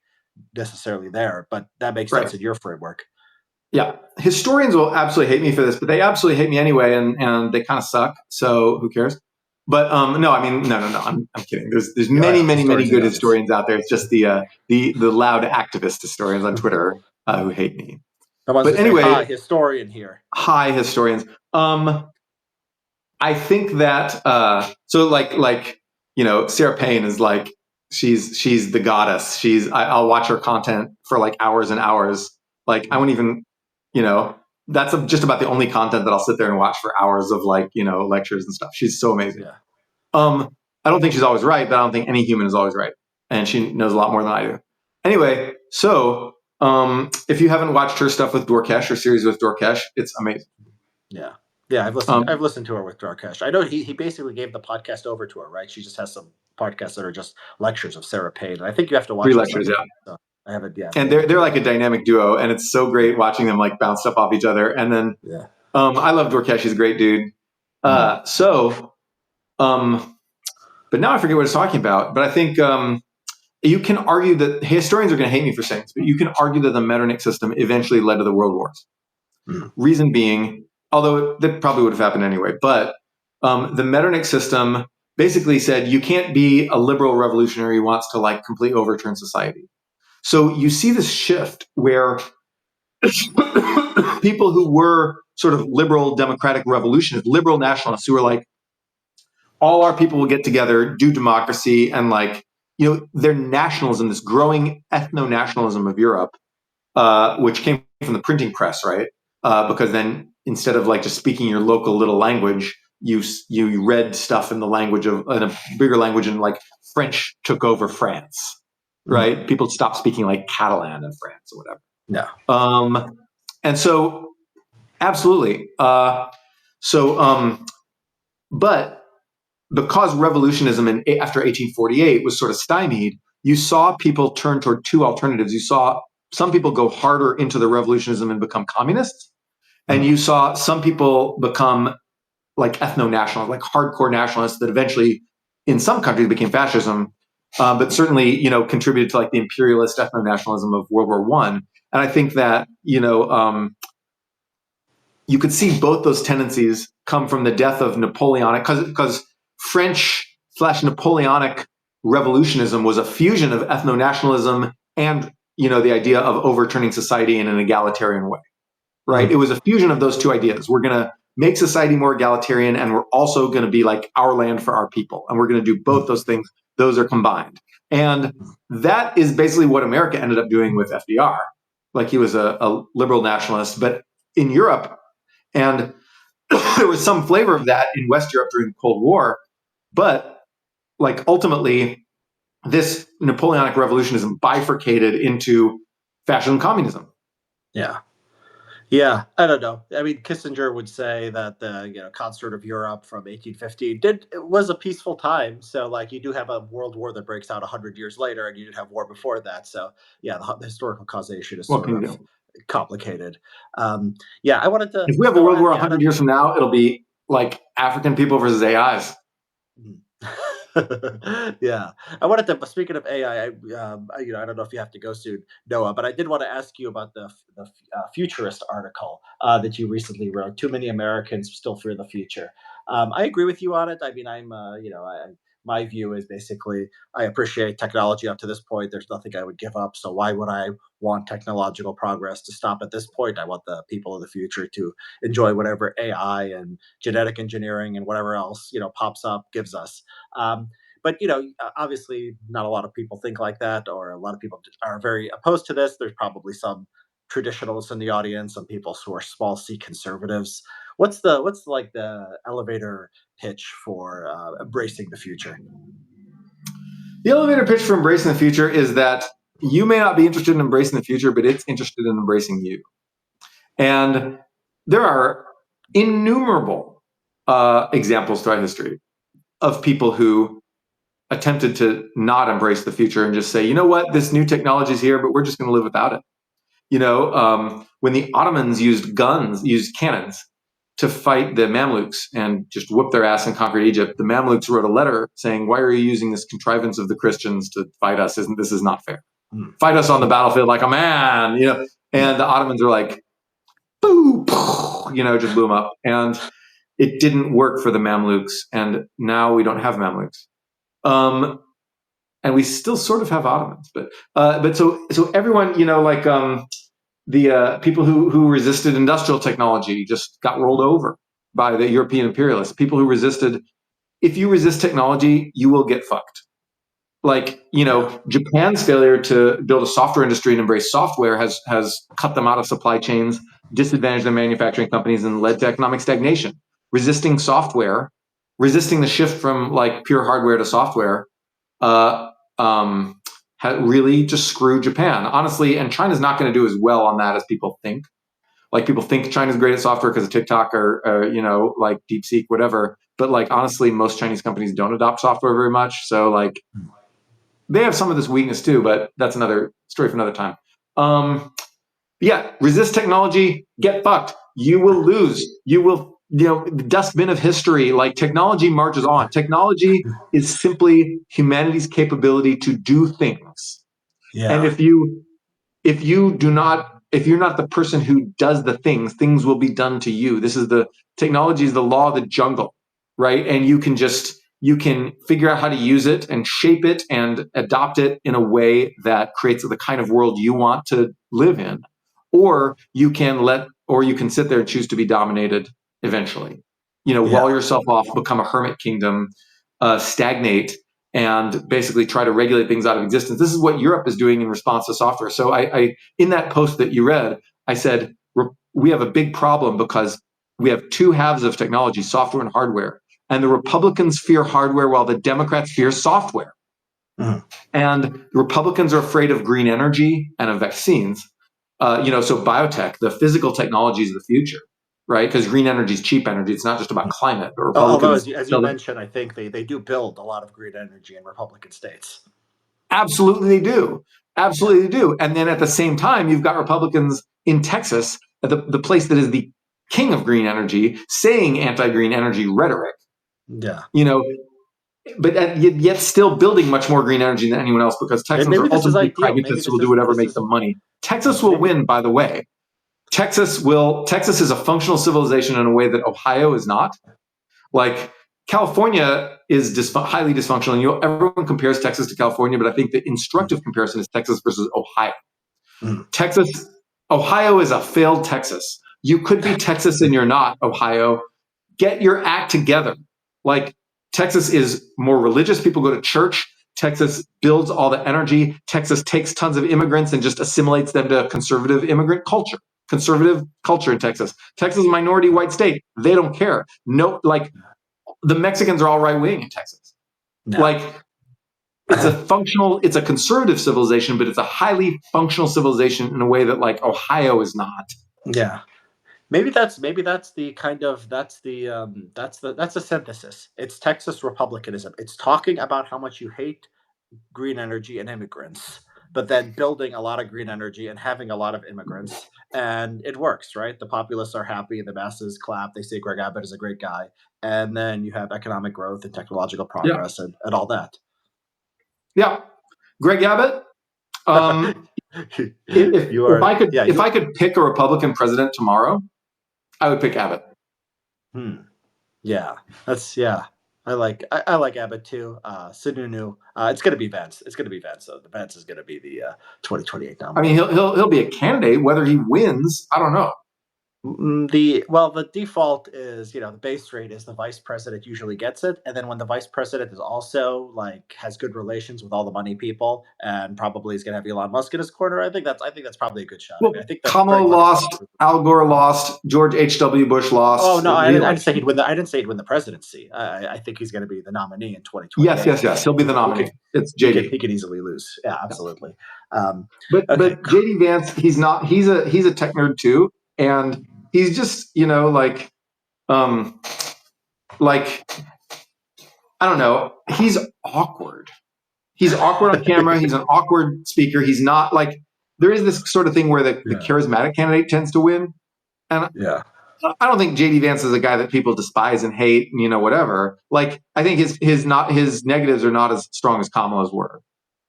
necessarily there, but that makes sense in your framework. Yeah, historians will absolutely hate me for this, but they absolutely hate me anyway, and they kind of suck. So who cares? But no, I mean, no. I'm kidding. There's many good historians out there. It's just the loud activist historians on Twitter who hate me. But anyway, hi, historian here. Hi, historians. I think that so like Sarah Payne is like she's the goddess. I'll watch her content for like hours and hours. Like I won't even that's just about the only content that I'll sit there and watch for hours of like lectures and stuff. She's so amazing. Yeah. I don't think she's always right, but I don't think any human is always right, and she knows a lot more than I do. Anyway, so if you haven't watched her stuff with Dorkesh or series with Dorkesh, it's amazing. Yeah. Yeah, I've listened to her with Dorkesh. I know he basically gave the podcast over to her, right? She just has some podcasts that are just lectures of Sarah Payne. And I think you have to watch 3 lectures, yeah. So I haven't, yeah. And they're like a dynamic duo, and it's so great watching them like bounce stuff off each other. And then I love Dorkesh; he's a great dude. But now I forget what I was talking about. But I think you can argue that historians are going to hate me for saying this, but you can argue that the Metternich system eventually led to the world wars. Reason being, although that probably would have happened anyway, but the Metternich system basically said you can't be a liberal revolutionary who wants to like completely overturn society. So you see this shift where people who were sort of liberal democratic revolutionists, liberal nationalists who were like, all our people will get together, do democracy, and like, their nationalism, this growing ethno-nationalism of Europe, which came from the printing press, right? Because then instead of like just speaking your local little language, you read stuff in the language in a bigger language, and like French took over France, right? People stopped speaking like Catalan in France or whatever. Yeah. And so, absolutely. But because revolutionism after 1848 was sort of stymied, you saw people turn toward 2 alternatives. You saw some people go harder into the revolutionism and become communists. And you saw some people become like ethno-nationalists, like hardcore nationalists that eventually in some countries became fascism, but certainly, contributed to like the imperialist ethno-nationalism of World War I. And I think that, you could see both those tendencies come from the death of Napoleonic, because French/Napoleonic revolutionism was a fusion of ethno-nationalism and, the idea of overturning society in an egalitarian way, right? It was a fusion of those 2 ideas. We're going to make society more egalitarian, and we're also going to be like our land for our people. And we're going to do both those things. Those are combined. And that is basically what America ended up doing with FDR. Like he was a liberal nationalist, but in Europe, and there was some flavor of that in West Europe during the Cold War, but like ultimately, this Napoleonic revolutionism bifurcated into fascism, communism. Yeah. Yeah, I don't know. I mean, Kissinger would say that the concert of Europe from 1850 was a peaceful time. So, like, you do have a world war that breaks out 100 years later, and you did have war before that. So, yeah, the historical causation is What sort can you of do? complicated. Yeah, I wanted to. If we have a No, world war yeah, 100 years from now, it'll be like African people versus AIs. Yeah, I wanted to. Speaking of AI, I don't know if you have to go soon, Noah, but I did want to ask you about the futurist article that you recently wrote. Too many Americans still fear the future. I agree with you on it. I mean, my view is basically I appreciate technology up to this point. There's nothing I would give up. So why would I want technological progress to stop at this point? I want the people of the future to enjoy whatever AI and genetic engineering and whatever else pops up gives us. Um, but obviously, not a lot of people think like that, or a lot of people are very opposed to this. There's probably some traditionalists in the audience, some people who are small C conservatives. What's like the elevator pitch for embracing the future? The elevator pitch for embracing the future is that you may not be interested in embracing the future, but it's interested in embracing you. And there are innumerable examples throughout history of people who attempted to not embrace the future and just say, you know what, this new technology is here, but we're just going to live without it. When the Ottomans used cannons to fight the Mamluks and just whoop their ass and conquered Egypt, the Mamluks wrote a letter saying, why are you using this contrivance of the Christians to fight us? This is not fair. Fight us on the battlefield like a man, And the Ottomans are like, boo, just blew them up. And it didn't work for the Mamluks. And now we don't have Mamluks. And we still sort of have Ottomans, but so everyone, the people who resisted industrial technology just got rolled over by the European imperialists. People who resisted, if you resist technology, you will get fucked. Japan's failure to build a software industry and embrace software has cut them out of supply chains, disadvantaged their manufacturing companies, and led to economic stagnation. Resisting software, resisting the shift from like pure hardware to software, really just screwed Japan, honestly. And China's not going to do as well on that as people think. Like people think China's great at software because of TikTok or like DeepSeek, whatever. But like honestly, most Chinese companies don't adopt software very much. So like they have some of this weakness too, but that's another story for another time. Resist technology, get fucked. You will lose. You will, the dustbin of history, like technology marches on. Technology is simply humanity's capability to do things. Yeah. And if you're not the person who does the things will be done to you. Technology is the law of the jungle, right? And you can figure out how to use it and shape it and adopt it in a way that creates the kind of world you want to live in. Or you can sit there and choose to be dominated eventually. Wall yourself off, become a hermit kingdom, stagnate, and basically try to regulate things out of existence. This is what Europe is doing in response to software. So I in that post that you read, I said, we have a big problem because we have two halves of technology, software and hardware. And the Republicans fear hardware while the Democrats fear software. And the Republicans are afraid of green energy and of vaccines. So biotech, the physical technologies of the future, right? Because green energy is cheap energy. It's not just about climate. Although, as you mentioned, I think they do build a lot of green energy in Republican states. Absolutely, they do. Absolutely, they do. And then at the same time, you've got Republicans in Texas, the place that is the king of green energy, saying anti-green energy rhetoric. Yeah. But yet still building much more green energy than anyone else because Texans are ultimately pragmatists who will do whatever makes them money. Texas will win, by the way. Texas is a functional civilization in a way that Ohio is not. Like California is highly dysfunctional, and everyone compares Texas to California, but I think the instructive comparison is Texas versus Ohio. Ohio is a failed Texas. You could be Texas and you're not Ohio. Get your act together. Like Texas is more religious. People go to church. Texas builds all the energy. Texas takes tons of immigrants and just assimilates them to conservative immigrant culture. Conservative culture in Texas. Texas is a minority white state. They don't care. No, like the Mexicans are all right wing in Texas. No. Like it's a conservative civilization, but it's a highly functional civilization in a way that like Ohio is not. Yeah. Maybe that's the kind of that's the synthesis. It's Texas Republicanism. It's talking about how much you hate green energy and immigrants, but then building a lot of green energy and having a lot of immigrants, and it works, right? The populists are happy, the masses clap, they say Greg Abbott is a great guy, and then you have economic growth and technological progress and all that. Yeah, Greg Abbott. If I could pick a Republican president tomorrow, I would pick Abbott. Yeah, I like Abbott too. Sununu. It's going to be Vance. It's going to be Vance. So the Vance is going to be the 2028 nominee. I mean, he'll be a candidate. Whether he wins, I don't know. The default is, the base rate is the vice president usually gets it, and then when the vice president is also has good relations with all the money people and probably is going to have Elon Musk in his corner, I think that's probably a good shot. Well, I think Kamala lost, Al Gore lost, George H.W. Bush lost. Oh no, I didn't say he'd win. I didn't say he'd win the presidency. I think he's going to be the nominee in 2028. Yes, he'll be the nominee. It's JD. He could easily lose. Yeah, absolutely. But JD Vance, he's not. He's a tech nerd too, and he's just I don't know. He's awkward. He's awkward on camera. He's an awkward speaker. He's not there is this sort of thing where the charismatic candidate tends to win, and I don't think JD Vance is a guy that people despise and hate, and whatever. I think his negatives are not as strong as Kamala's were.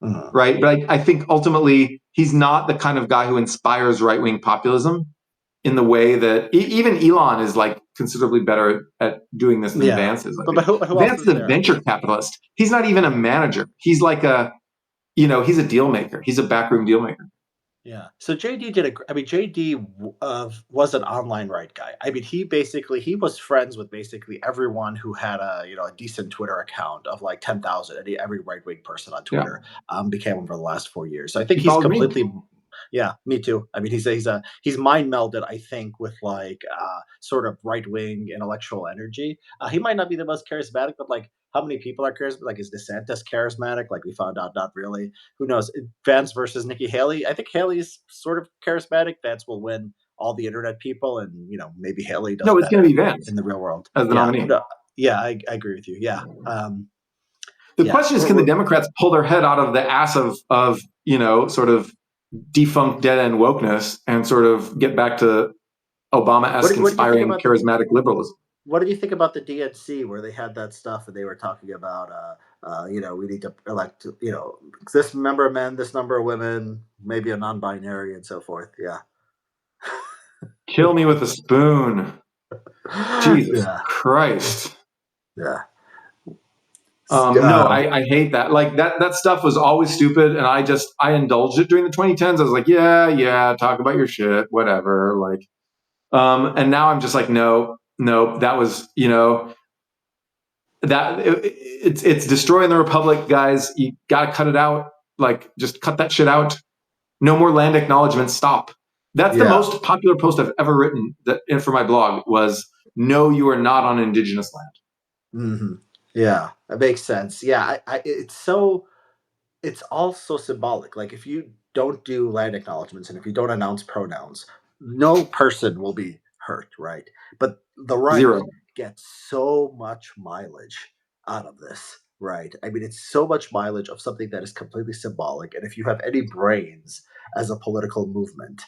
Right. But I think ultimately he's not the kind of guy who inspires right-wing populism in the way that even Elon is considerably better at doing this than Vance is. But who Vance is a venture capitalist. He's not even a manager. He's he's a deal maker. He's a backroom deal maker. Yeah. So JD was an online right guy. I mean, he was friends with basically everyone who had a decent Twitter account of 10,000. Every right wing person on Twitter became over the last 4 years. So I think he's completely. Yeah, me too. I mean, he's mind melded, I think, with sort of right wing intellectual energy. He might not be the most charismatic, but how many people are charismatic? Is DeSantis charismatic? We found out, not really. Who knows? Vance versus Nikki Haley. I think Haley's sort of charismatic. Vance will win all the internet people, and maybe Haley does. No, it's going to be Vance in the real world as the nominee. No, I agree with you. Yeah. The question is, can the Democrats pull their head out of the ass of sort of defunct dead end wokeness and sort of get back to Obama-esque inspiring charismatic liberalism? What did you think about the DNC where they had that stuff and they were talking about, we need to elect, this number of men, this number of women, maybe a non-binary and so forth. Yeah. Kill me with a spoon. Jesus Christ. Yeah. No, I hate that. That stuff was always stupid, and I indulged it during the 2010s. I was like, yeah, talk about your shit, whatever. And now I'm just no, that was it's destroying the republic, guys. You gotta cut it out. Just cut that shit out. No more land acknowledgements. Stop. That's the most popular post I've ever written for my blog was, no, you are not on indigenous land. Mm-hmm. Yeah, that makes sense. Yeah, it's all so symbolic. If you don't do land acknowledgements and if you don't announce pronouns, no person will be hurt, right? But the right gets so much mileage out of this, right? I mean, it's so much mileage of something that is completely symbolic. And if you have any brains as a political movement,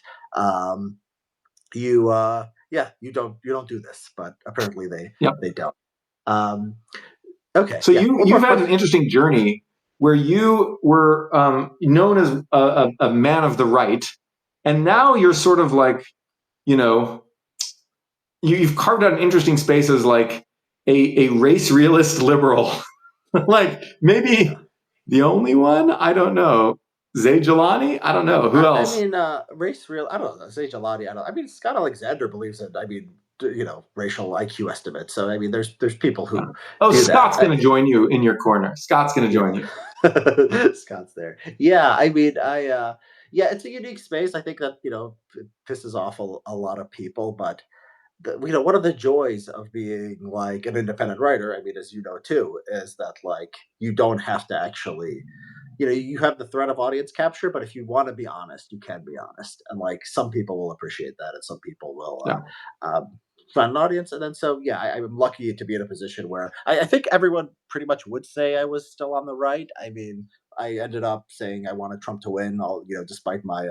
you don't do this. But apparently they don't. Okay. So you've had an interesting journey where you were known as a man of the right, and now you're sort of you've carved out an interesting space as a race realist liberal, maybe the only one. I don't know. Zay Jelani? I don't know. Who else? I mean, race real. I don't know. Zay Jelani. I mean, Scott Alexander believes in. I mean, racial IQ estimates. So I mean, there's people who. Oh, Scott's going to join you in your corner. Scott's going to join you. Scott's there. Yeah, I mean, yeah, it's a unique space. I think that pisses off a lot of people, but one of the joys of being like an independent writer, I mean, as you know too, is that like you don't have to actually, you have the threat of audience capture, but if you want to be honest, you can be honest, and like some people will appreciate that, and some people will Yeah. find an audience, and then so yeah, I'm lucky to be in a position where I think everyone pretty much would say I was still on the right. I mean, I ended up saying I wanted Trump to win, all despite my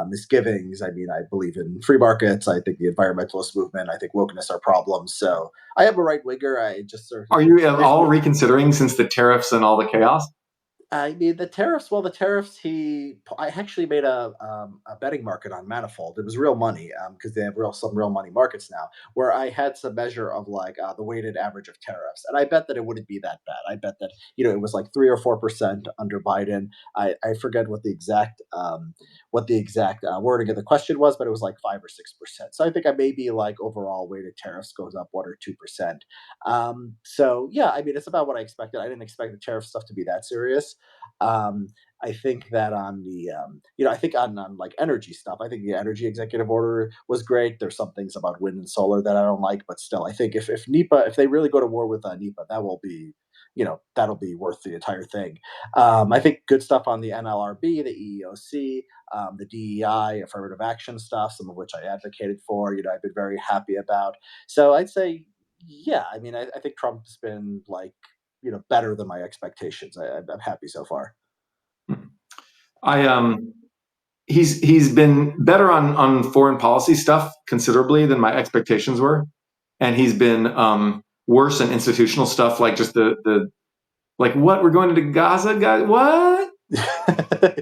misgivings. I mean, I believe in free markets. I think the environmentalist movement. I think wokeness are problems. So I am a right winger. I just sort of Are you at there's all reconsidering since the tariffs and all the chaos? I mean, the tariffs. Well, the tariffs. I actually made a betting market on Manifold. It was real money because they have some real money markets now. Where I had some measure of like the weighted average of tariffs, and I bet that it wouldn't be that bad. I bet that it was like 3 or 4% under Biden. I forget what the exact wording of the question was, but it was like 5 or 6%. So I think I maybe like overall weighted tariffs goes up 1 or 2%. So yeah, I mean, it's about what I expected. I didn't expect the tariff stuff to be that serious. I think that on the, I think on like energy stuff, I think the energy executive order was great. There's some things about wind and solar that I don't like, but still, I think if NEPA, if they really go to war with NEPA, that will be, that'll be worth the entire thing. I think good stuff on the NLRB, the EEOC, the DEI, affirmative action stuff, some of which I advocated for. I've been very happy about. So I'd say, yeah. I mean, I think Trump's been like, better than my expectations. I'm happy so far. I he's been better on foreign policy stuff considerably than my expectations were, and he's been worse in institutional stuff like just the like what we're going to Gaza, guys? What?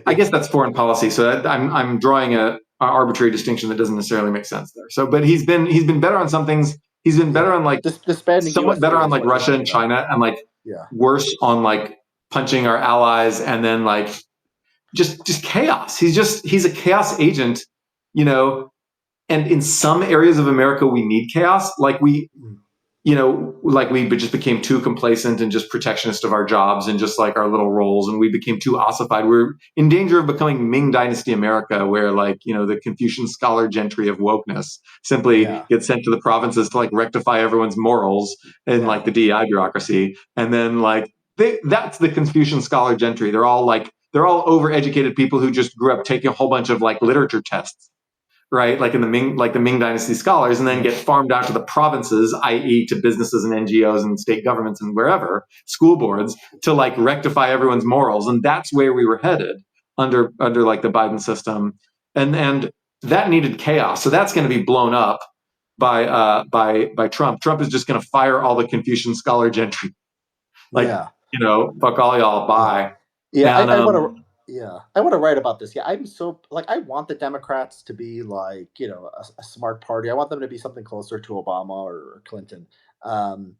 I guess that's foreign policy. So I'm drawing a arbitrary distinction that doesn't necessarily make sense there. So, but he's been better on some things. He's been better Yeah, on like disbanding somewhat U.S. better aid on is like what he's Russia good and about. China, and like Yeah, worse on like punching our allies, and then like just chaos. He's a chaos agent, you know. And in some areas of America, we need chaos. Like like we just became too complacent and just protectionist of our jobs and just like our little roles, and we became too ossified. We're in danger of becoming Ming Dynasty America, where like the Confucian scholar gentry of wokeness simply yeah, gets sent to the provinces to like rectify everyone's morals in yeah, like the DEI bureaucracy, and then like that's the Confucian scholar gentry. They're all overeducated people who just grew up taking a whole bunch of like literature tests, right? Like in the Ming Dynasty scholars, and then get farmed out to the provinces, i.e., to businesses and NGOs and state governments and wherever, school boards, to like rectify everyone's morals. And that's where we were headed under like the Biden system, and that needed chaos. So that's going to be blown up by Trump. Trump is just going to fire all the Confucian scholar gentry, like yeah. fuck all y'all, Yeah. bye. Yeah, And I want to. Yeah, I want to write about this. Yeah, I'm so like I want the Democrats to be like a smart party. I want them to be something closer to Obama or Clinton. Um,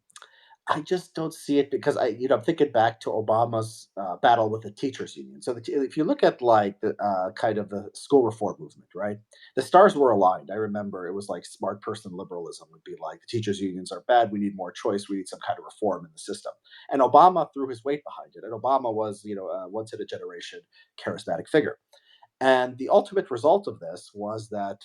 I just don't see it because I'm thinking back to Obama's battle with the teachers union. So if you look at like the kind of the school reform movement, right? The stars were aligned. I remember it was like smart person liberalism would be like the teachers unions are bad. We need more choice. We need some kind of reform in the system. And Obama threw his weight behind it. And Obama was, a once in a generation charismatic figure. And the ultimate result of this was that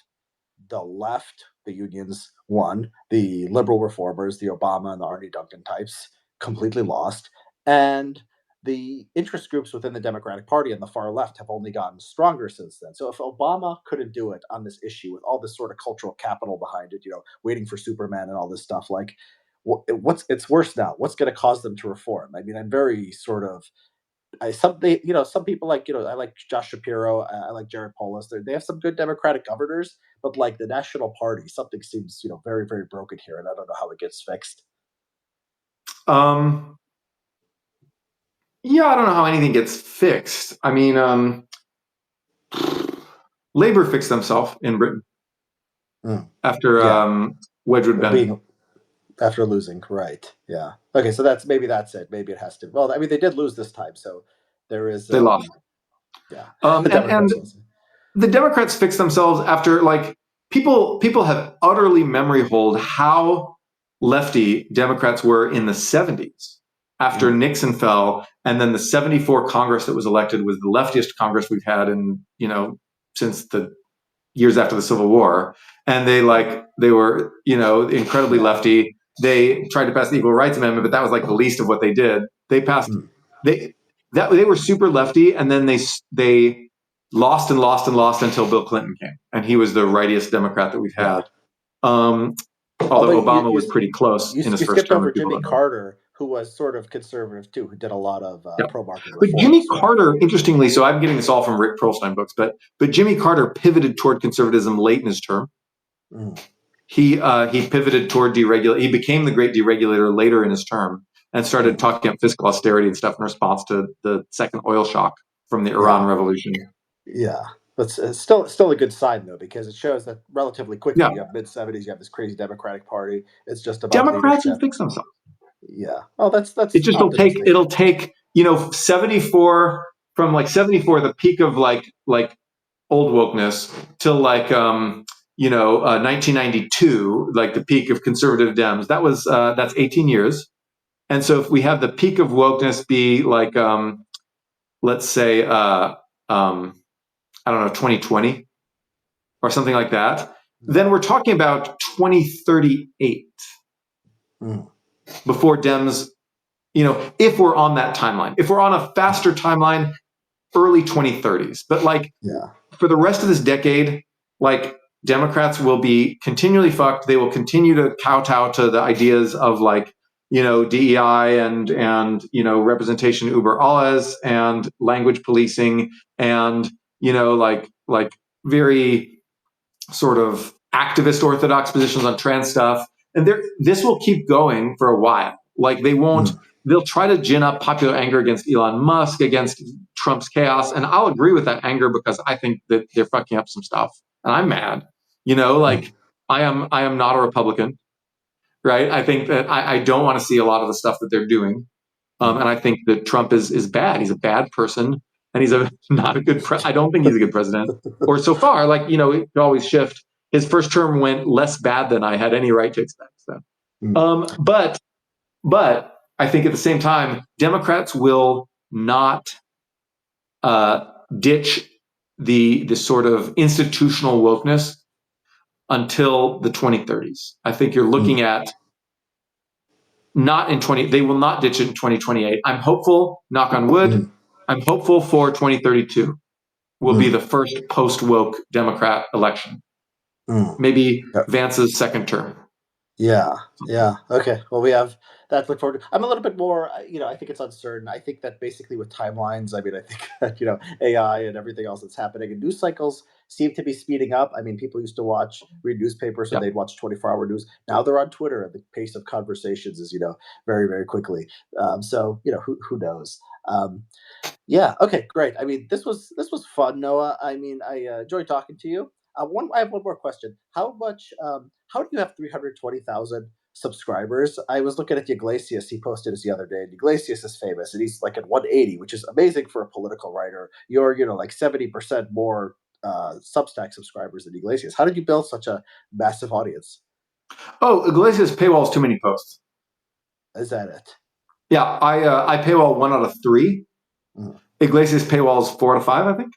the left, the unions won, the liberal reformers, the Obama and the Arnie Duncan types, completely lost. And the interest groups within the Democratic Party and the far left have only gotten stronger since then. So if Obama couldn't do it on this issue with all this sort of cultural capital behind it, waiting for Superman and all this stuff, like what's it's worse now. What's going to cause them to reform? I mean, I'm very sort of some people like I like Josh Shapiro, I like Jared Polis. They have some good Democratic governors, but like the National Party, something seems very very broken here, and I don't know how it gets fixed. um, yeah, I don't know how anything gets fixed. I mean, Labor fixed themselves in Britain Mm, after yeah, Wedgwood Bennett. being after losing, right? Yeah. Okay, so that's it. Maybe it has to. Well, I mean, they did lose this time, so there is. They lost. Yeah, Um, the and and Democrats losing. the Democrats fixed themselves after like people have utterly memory hold how lefty Democrats were in the 70s after Nixon fell, and then the 74 Congress that was elected was the leftiest Congress we've had in, since the years after the Civil War. And they were, incredibly lefty. They tried to pass the Equal Rights Amendment, but that was like the least of what they did. They passed, they were super lefty, and then they lost and lost and lost until Bill Clinton came, and he was the rightiest Democrat that we've had. Although Obama was pretty close in his first term. You skipped over Jimmy Carter, who was sort of conservative too, who did a lot of pro-market reforms. But Jimmy Carter, interestingly, so I'm getting this all from Rick Perlstein books, but Jimmy Carter pivoted toward conservatism late in his term. He pivoted toward deregulation. He became the great deregulator later in his term and started talking about fiscal austerity and stuff in response to the second oil shock from the Iran Revolution. Yeah. But it's still a good sign, though, because it shows that relatively quickly, you have mid-70s, you have this crazy Democratic Party. It's just about Democrats will fix themselves. Yeah. Oh, that's it just it'll take 74 from like 74, the peak of like old wokeness, till like 1992, like the peak of conservative Dems. That's 18 years. And so if we have the peak of wokeness be like let's say I don't know, 2020 or something like that, then we're talking about 2038 before Dems, if we're on that timeline. If we're on a faster timeline, early 2030s. But for the rest of this decade, like Democrats will be continually fucked. They will continue to kowtow to the ideas of DEI and representation uber alles and language policing and very sort of activist orthodox positions on trans stuff. And this will keep going for a while. Like they'll try to gin up popular anger against Elon Musk, against Trump's chaos. And I'll agree with that anger because I think that they're fucking up some stuff. And I'm mad, I am not a Republican, right? I think that I don't want to see a lot of the stuff that they're doing. And I think that Trump is bad. He's a bad person. And he's not a good I don't think he's a good president. Or so far, it could always shift. His first term went less bad than I had any right to expect. So. But I think at the same time, Democrats will not ditch the sort of institutional wokeness until the 2030s. I think you're looking at they will not ditch it in 2028. I'm hopeful, knock on wood, I'm hopeful for 2032 will be the first post-woke Democrat election. Maybe Vance's second term. Yeah. Okay. Well, we have that to look forward to. I'm a little bit more, I think it's uncertain. I think that basically with timelines, I think that, AI and everything else that's happening and news cycles seem to be speeding up. People used to read newspapers and they'd watch 24-hour news. Now they're on Twitter and the pace of conversations is, very, very quickly. So, who knows? Yeah. Okay, great. This was fun, Noah. I enjoyed talking to you. I have one more question. How do you have 320,000 subscribers? I was looking at Iglesias. He posted this the other day. And Iglesias is famous, and he's like at 180, which is amazing for a political writer. You're, like 70% more Substack subscribers than Iglesias. How did you build such a massive audience? Oh, Iglesias paywalls too many posts. Is that it? Yeah, I paywall 1 out of 3. Iglesias paywalls 4 out of 5, I think.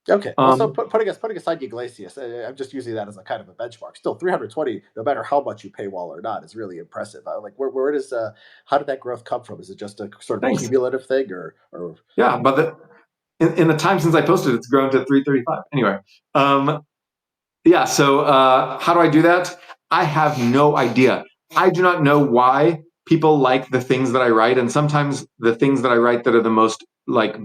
Okay. Well, so putting aside Iglesias, I'm just using that as a kind of a benchmark. Still, 320, no matter how much you paywall or not, is really impressive. Where does how did that growth come from? Is it just a sort of cumulative thing, or? Yeah, but in the time since I posted, it's grown to 335. Anyway, yeah. So how do I do that? I have no idea. I do not know why people like the things that I write, and sometimes the things that I write that are the most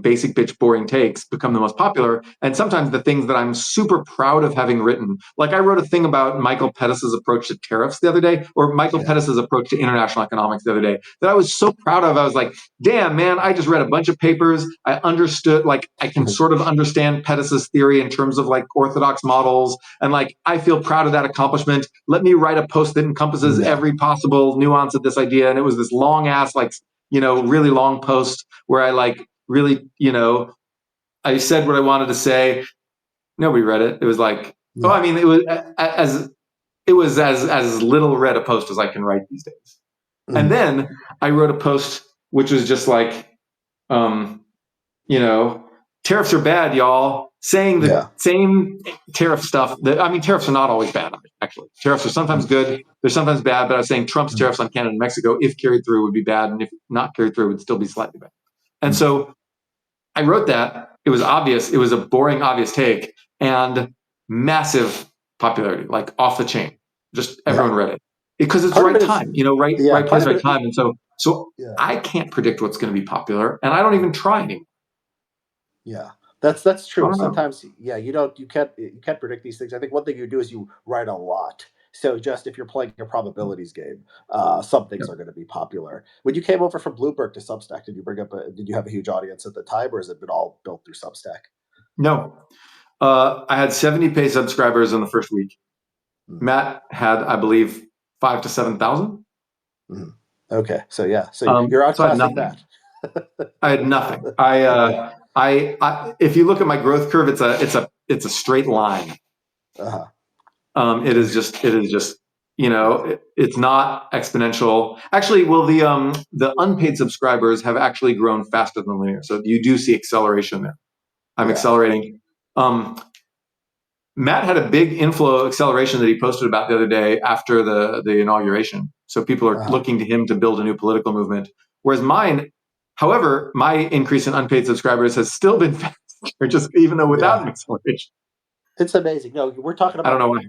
basic bitch boring takes become the most popular, and sometimes the things that I'm super proud of having written, I wrote a thing about Michael Pettis's approach to tariffs the other day, or Michael Pettis's approach to international economics the other day, that I was so proud of. I was like, damn, man, I just read a bunch of papers. I understood, I can sort of understand Pettis's theory in terms of orthodox models, and I feel proud of that accomplishment. Let me write a post that encompasses every possible nuance of this idea. And it was this long ass, really long post where I really, I said what I wanted to say. Nobody read it. It was it was as little read a post as I can write these days. And then I wrote a post which was just like, tariffs are bad, y'all. Saying the same tariff stuff. Tariffs are not always bad, actually. Tariffs are sometimes good. They're sometimes bad, but I was saying Trump's tariffs on Canada and Mexico, if carried through, would be bad, and if not carried through, would still be slightly bad. And so I wrote that. It was obvious. It was a boring, obvious take, and massive popularity, like off the chain. Just everyone read it because it's the right time, right place, right time. And so I can't predict what's going to be popular, and I don't even try anymore. Yeah, that's true. Sometimes, you can't predict these things. I think one thing you do is you write a lot. So just if you're playing a probabilities game, some things are going to be popular. When you came over from Bloomberg to Substack, did you have a huge audience at the time, or has it been all built through Substack? No, I had 70 paid subscribers in the first week. Matt had, I believe, 5,000 to 7,000. Okay, so you're outclassing Matt. I had nothing. I if you look at my growth curve, it's a straight line. It is just it's not exponential. Actually, well, the unpaid subscribers have actually grown faster than linear, so you do see acceleration there. I'm accelerating. Matt had a big inflow acceleration that he posted about the other day after the inauguration. So people are looking to him to build a new political movement. Whereas mine, however, my increase in unpaid subscribers has still been faster, just even though without an acceleration. It's amazing. No, we're talking about. I don't know why.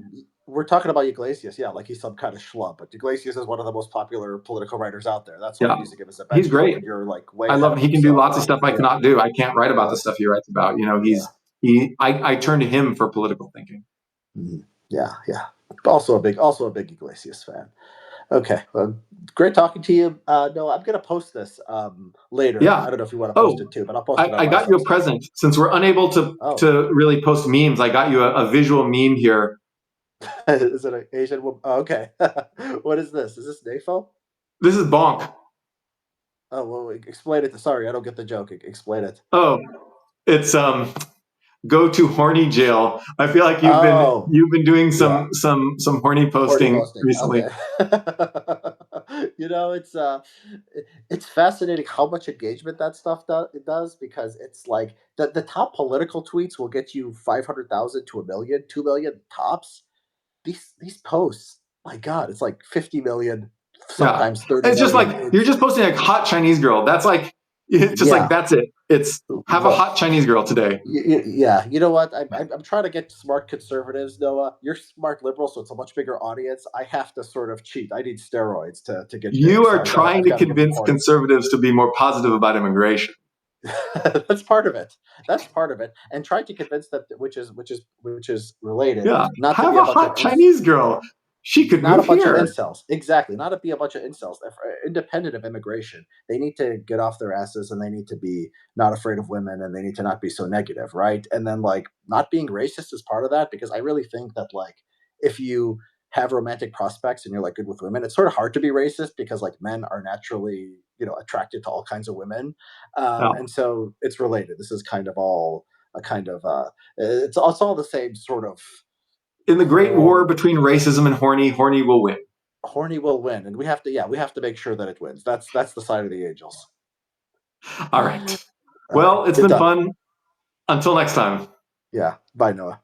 We're talking about Iglesias, like he's some kind of schlub. But Iglesias is one of the most popular political writers out there. That's why he needs to give us a benchmark. He's great. And you're like way. I love him. He can do lots of stuff I cannot do. I can't write about the stuff he writes about. I turn to him for political thinking. Yeah. Also a big Iglesias fan. Okay, well, great talking to you. No, I'm going to post this later. Yeah. I don't know if you want to post it too, but I'll post it. I got you a present. Since we're unable to really post memes, I got you a visual meme here. Is it an Asian woman? Oh, okay. What is this? Is this NAFO? This is Bonk. Oh, well, explain it. Sorry, I don't get the joke. Explain it. Oh, it's go to horny jail. I feel like you've been doing some horny posting recently. Okay. It's fascinating how much engagement that stuff does, because it's like the top political tweets will get you 500,000 to 1 million, 2 million tops. These posts, my God, it's like 50 million, sometimes 30 It's just million. like you're just posting like hot Chinese girl. That's like it's just like that's it. It's have a hot Chinese girl today. Yeah, you know what? I'm trying to get smart conservatives, Noah. You're smart liberal, so it's a much bigger audience. I have to sort of cheat. I need steroids to get. You are trying to convince conservatives to be more positive about immigration. That's part of it. And trying to convince them, which is related. Yeah, not have a hot Chinese girl. She could not move a bunch here. of incels. Exactly, not be a bunch of incels. Independent of immigration, they need to get off their asses, and they need to be not afraid of women, and they need to not be so negative, right? And then not being racist is part of that, because I really think that if you have romantic prospects and you're good with women, it's sort of hard to be racist, because men are naturally attracted to all kinds of women, and so it's related. This is kind of all a kind of it's all the same sort of. In the great war between racism and horny will win. Horny will win, and we have to make sure that it wins. That's the side of the angels. All right. Well, it's been fun. Until next time. Yeah. Bye, Noah.